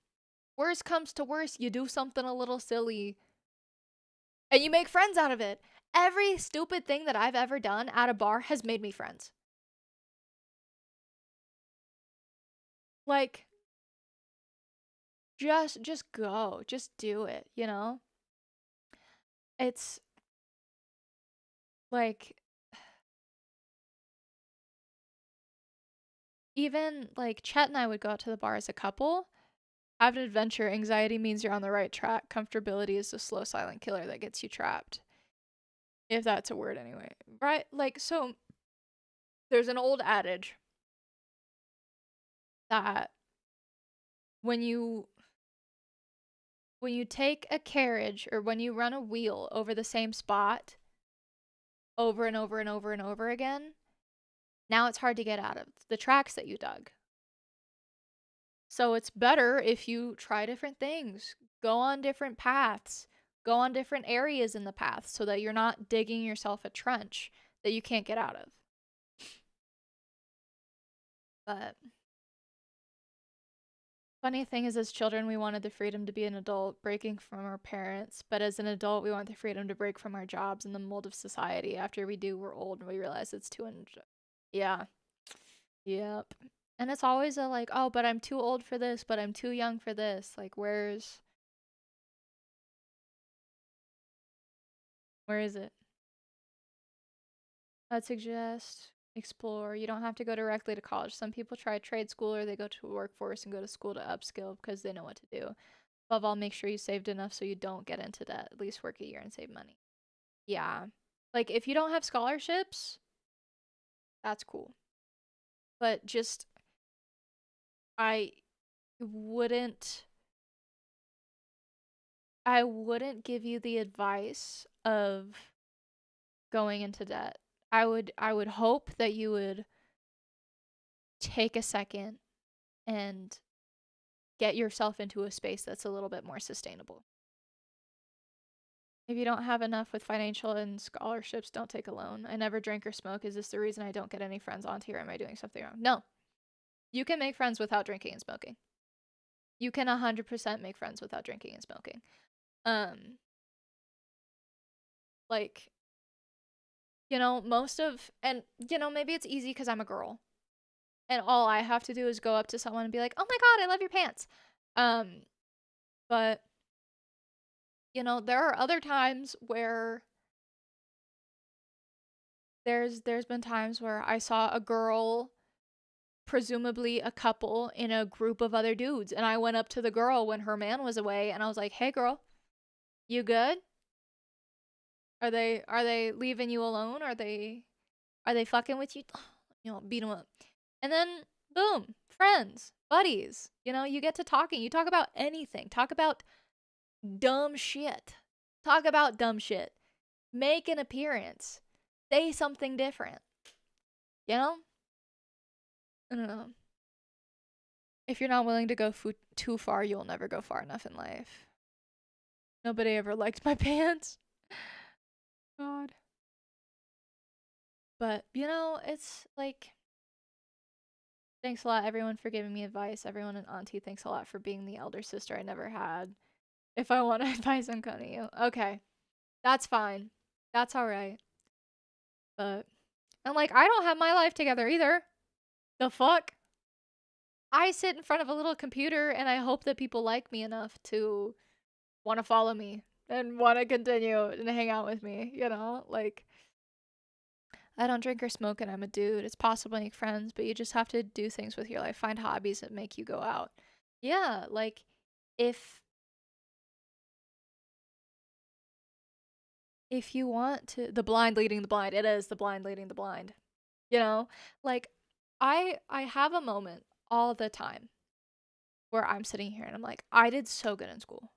Speaker 1: worst comes to worst, you do something a little silly and you make friends out of it. Every stupid thing that I've ever done at a bar has made me friends. Like, just go. Just do it, you know? It's like even like Chet and I would go out to the bar as a couple. Have an adventure. Anxiety means you're on the right track. Comfortability is the slow silent killer that gets you trapped. If that's a word anyway. Right? Like, so there's an old adage that when you take a carriage or when you run a wheel over the same spot over and over and over and over again, now it's hard to get out of the tracks that you dug. So it's better if you try different things, go on different paths, go on different areas in the path so that you're not digging yourself a trench that you can't get out of. But funny thing is, as children, we wanted the freedom to be an adult, breaking from our parents. But as an adult, we want the freedom to break from our jobs and the mold of society. After we do, we're old and we realize it's too yeah. Yep. And it's always a like, oh, but I'm too old for this, but I'm too young for this. Like, where is it? I'd suggest explore. You don't have to go directly to college. Some people try trade school or they go to a workforce and go to school to upskill because they know what to do. Above all, make sure you saved enough so you don't get into debt. At least work a year and save money. Yeah. Like, if you don't have scholarships, that's cool. But just, I wouldn't give you the advice of going into debt. I would hope that you would take a second and get yourself into a space that's a little bit more sustainable. If you don't have enough with financial and scholarships, don't take a loan. I never drink or smoke. Is this the reason I don't get any friends on here? Am I doing something wrong? No. You can make friends without drinking and smoking. You can 100% make friends without drinking and smoking. Like, you know, maybe it's easy because I'm a girl. And all I have to do is go up to someone and be like, oh my God, I love your pants. But, you know, there are other times where there's been times where I saw a girl, presumably a couple, in a group of other dudes. And I went up to the girl when her man was away and I was like, hey girl, you good? Are they leaving you alone? Are they fucking with you? You know, beat them up. And then boom, friends, buddies. You know, you get to talking. You talk about anything. Talk about dumb shit. Talk about dumb shit. Make an appearance. Say something different. You know? I don't know. If you're not willing to go too far, you'll never go far enough in life. Nobody ever liked my pants. God. But, you know, it's like, thanks a lot, everyone, for giving me advice. Everyone and Auntie, thanks a lot for being the elder sister I never had. If I want advice, I'm coming to you. Okay. That's fine. That's alright. But, and like, I don't have my life together either. The fuck? I sit in front of a little computer and I hope that people like me enough to want to follow me and want to continue and hang out with me, you know? Like, I don't drink or smoke and I'm a dude. It's possible to make friends, but you just have to do things with your life. Find hobbies that make you go out. Yeah, like, if you want to, the blind leading the blind, it is the blind leading the blind. You know? Like, I have a moment all the time where I'm sitting here and I'm like, I did so good in school.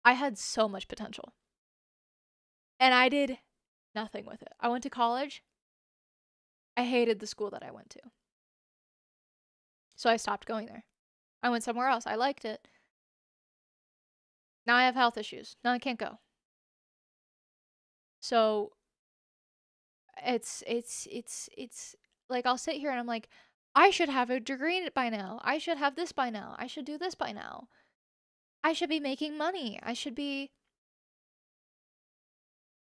Speaker 1: I had so much potential. And I did nothing with it. I went to college. I hated the school that I went to. So I stopped going there. I went somewhere else. I liked it. Now I have health issues. Now I can't go. So it's like I'll sit here and I'm like, I should have a degree by now. I should have this by now. I should do this by now. I should be making money. I should be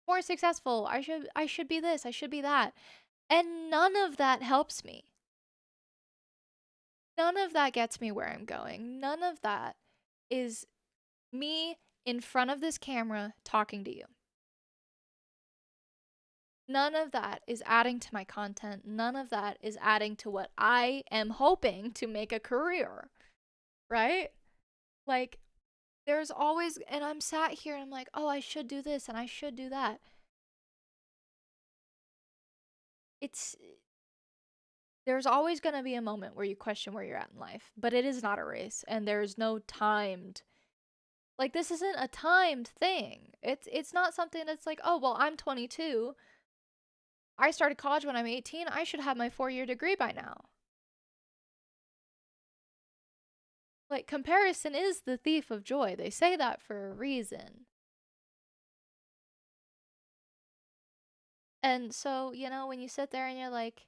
Speaker 1: more successful. I should be this. I should be that. And none of that helps me. None of that gets me where I'm going. None of that is me in front of this camera talking to you. None of that is adding to my content. None of that is adding to what I am hoping to make a career. Right? Like, there's always, and I'm sat here and I'm like, oh, I should do this and I should do that. There's always going to be a moment where you question where you're at in life, but it is not a race and there's no timed, like, this isn't a timed thing. It's not something that's like, oh, well, I'm 22. I started college when I'm 18. I should have my 4-year degree by now. Like, comparison is the thief of joy. They say that for a reason. And so, you know, when you sit there and you're like,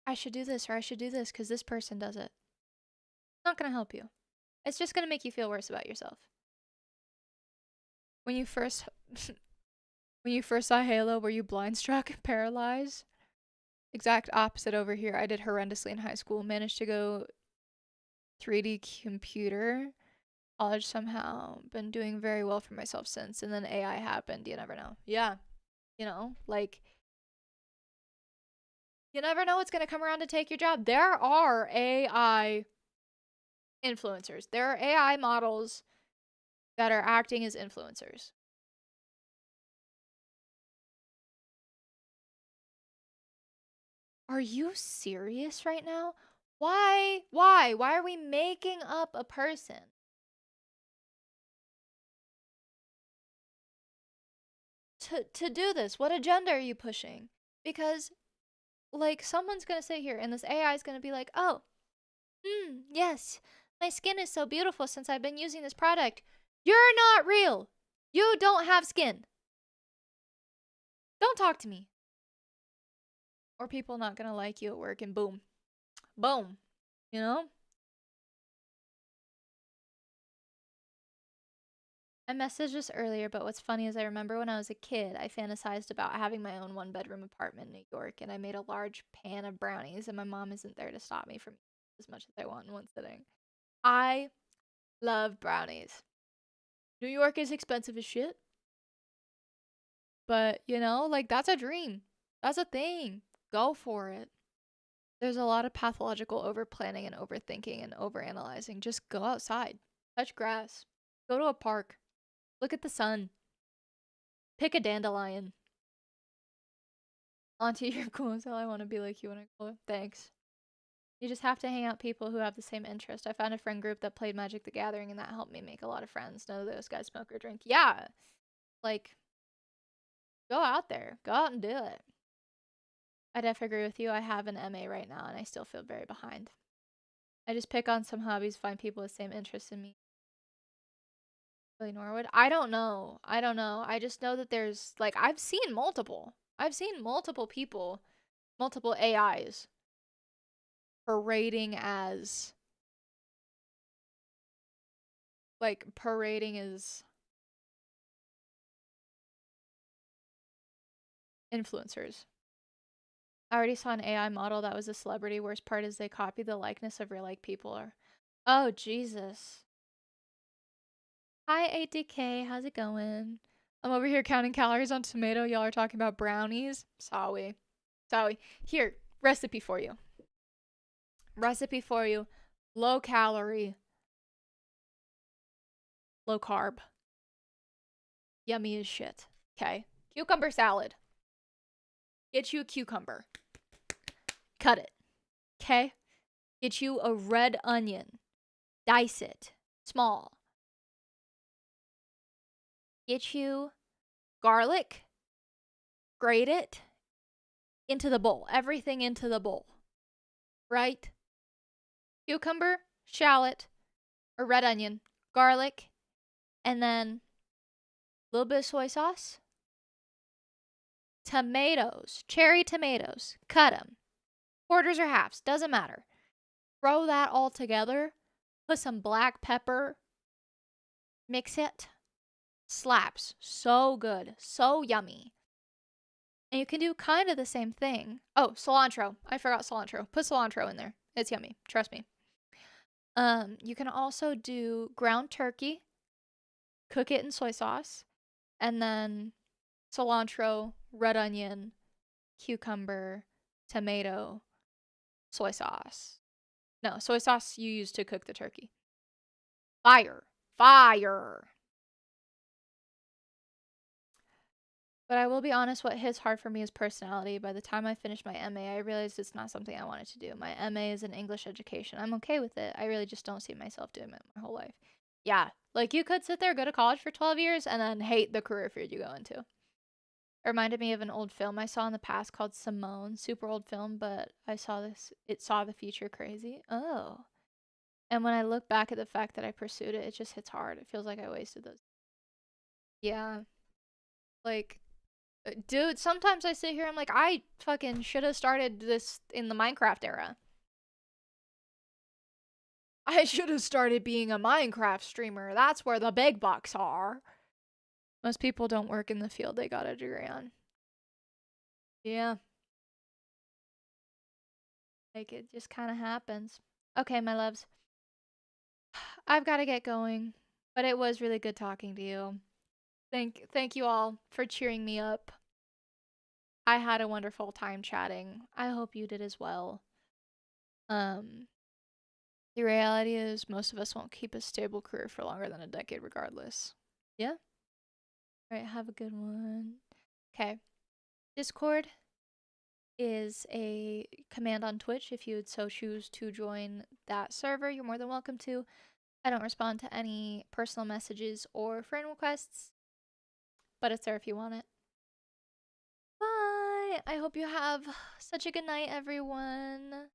Speaker 1: I should do this or I should do this because this person does it. It's not going to help you. It's just going to make you feel worse about yourself. When you first saw Halo, were you blind struck, paralyzed? Exact opposite over here. I did horrendously in high school. Managed to go 3D computer college somehow. Been doing very well for myself since. And then AI happened. You never know. Yeah. You know, like, you never know what's going to come around to take your job. There are AI influencers. There are AI models that are acting as influencers. Are you serious right now? Why? Why? Why are we making up a person? To do this? What agenda are you pushing? Because, like, someone's gonna sit here and this AI is gonna be like, oh, yes, my skin is so beautiful since I've been using this product. You're not real. You don't have skin. Don't talk to me. Or people not gonna like you at work and boom. Boom. You know? I messaged this earlier, but what's funny is I remember when I was a kid, I fantasized about having my own 1-bedroom apartment in New York, and I made a large pan of brownies, and my mom isn't there to stop me from as much as I want in one sitting. I love brownies. New York is expensive as shit, but, you know, like, that's a dream. That's a thing. Go for it. There's a lot of pathological over-planning and overthinking and overanalyzing. Just go outside. Touch grass. Go to a park. Look at the sun. Pick a dandelion. Auntie, you're cool as hell. I want to be like you when I grow up. Thanks. You just have to hang out people who have the same interest. I found a friend group that played Magic the Gathering, and that helped me make a lot of friends. None of those guys smoke or drink. Yeah. Like, go out there. Go out and do it. I definitely agree with you. I have an MA right now, and I still feel very behind. I just pick on some hobbies, find people with the same interests in me. Billy Norwood? I don't know. I don't know. I just know that there's like I've seen multiple. I've seen multiple people, multiple AIs parading as parading as influencers. I already saw an AI model that was a celebrity. Worst part is they copied the likeness of real like people are. Oh Jesus. Hi 8DK, how's it going? I'm over here counting calories on tomato. Y'all are talking about brownies. Sorry. Sorry. Here, recipe for you. Recipe for you. Low calorie, low carb. Yummy as shit. Okay. Cucumber salad. Get you a cucumber. Cut it. Okay. Get you a red onion. Dice it. Small. Get you garlic. Grate it into the bowl. Everything into the bowl. Right? Cucumber, shallot, or red onion, garlic, and then a little bit of soy sauce. Tomatoes, cherry tomatoes, cut them. Quarters or halves, doesn't matter. Throw that all together. Put some black pepper. Mix it. Slaps. So good. So yummy. And you can do kind of the same thing. Oh, cilantro. I forgot cilantro. Put cilantro in there. It's yummy. Trust me. You can also do ground turkey. Cook it in soy sauce. And then cilantro, red onion, cucumber, tomato, soy sauce. No, soy sauce you use to cook the turkey. Fire. Fire. But I will be honest, what hits hard for me is personality. By the time I finished my MA, I realized it's not something I wanted to do. My MA is in English education. I'm okay with it. I really just don't see myself doing it my whole life. Yeah, like you could sit there, go to college for 12 years, and then hate the career field you go into. It reminded me of an old film I saw in the past called Simone. Super old film, but I saw this. It saw the future crazy. Oh. And when I look back at the fact that I pursued it, it just hits hard. It feels like I wasted those. Yeah. Like, dude, sometimes I sit here, I'm like, I fucking should have started this in the Minecraft era. I should have started being a Minecraft streamer. That's where the big bucks are. Most people don't work in the field they got a degree on. Yeah. Like, it just kind of happens. Okay, my loves. I've got to get going. But it was really good talking to you. Thank you all for cheering me up. I had a wonderful time chatting. I hope you did as well. The reality is most of us won't keep a stable career for longer than a decade regardless. Yeah? Alright, have a good one. Okay. Discord is a command on Twitch. If you would so choose to join that server, you're more than welcome to. I don't respond to any personal messages or friend requests, but it's there if you want it. Bye! I hope you have such a good night, everyone.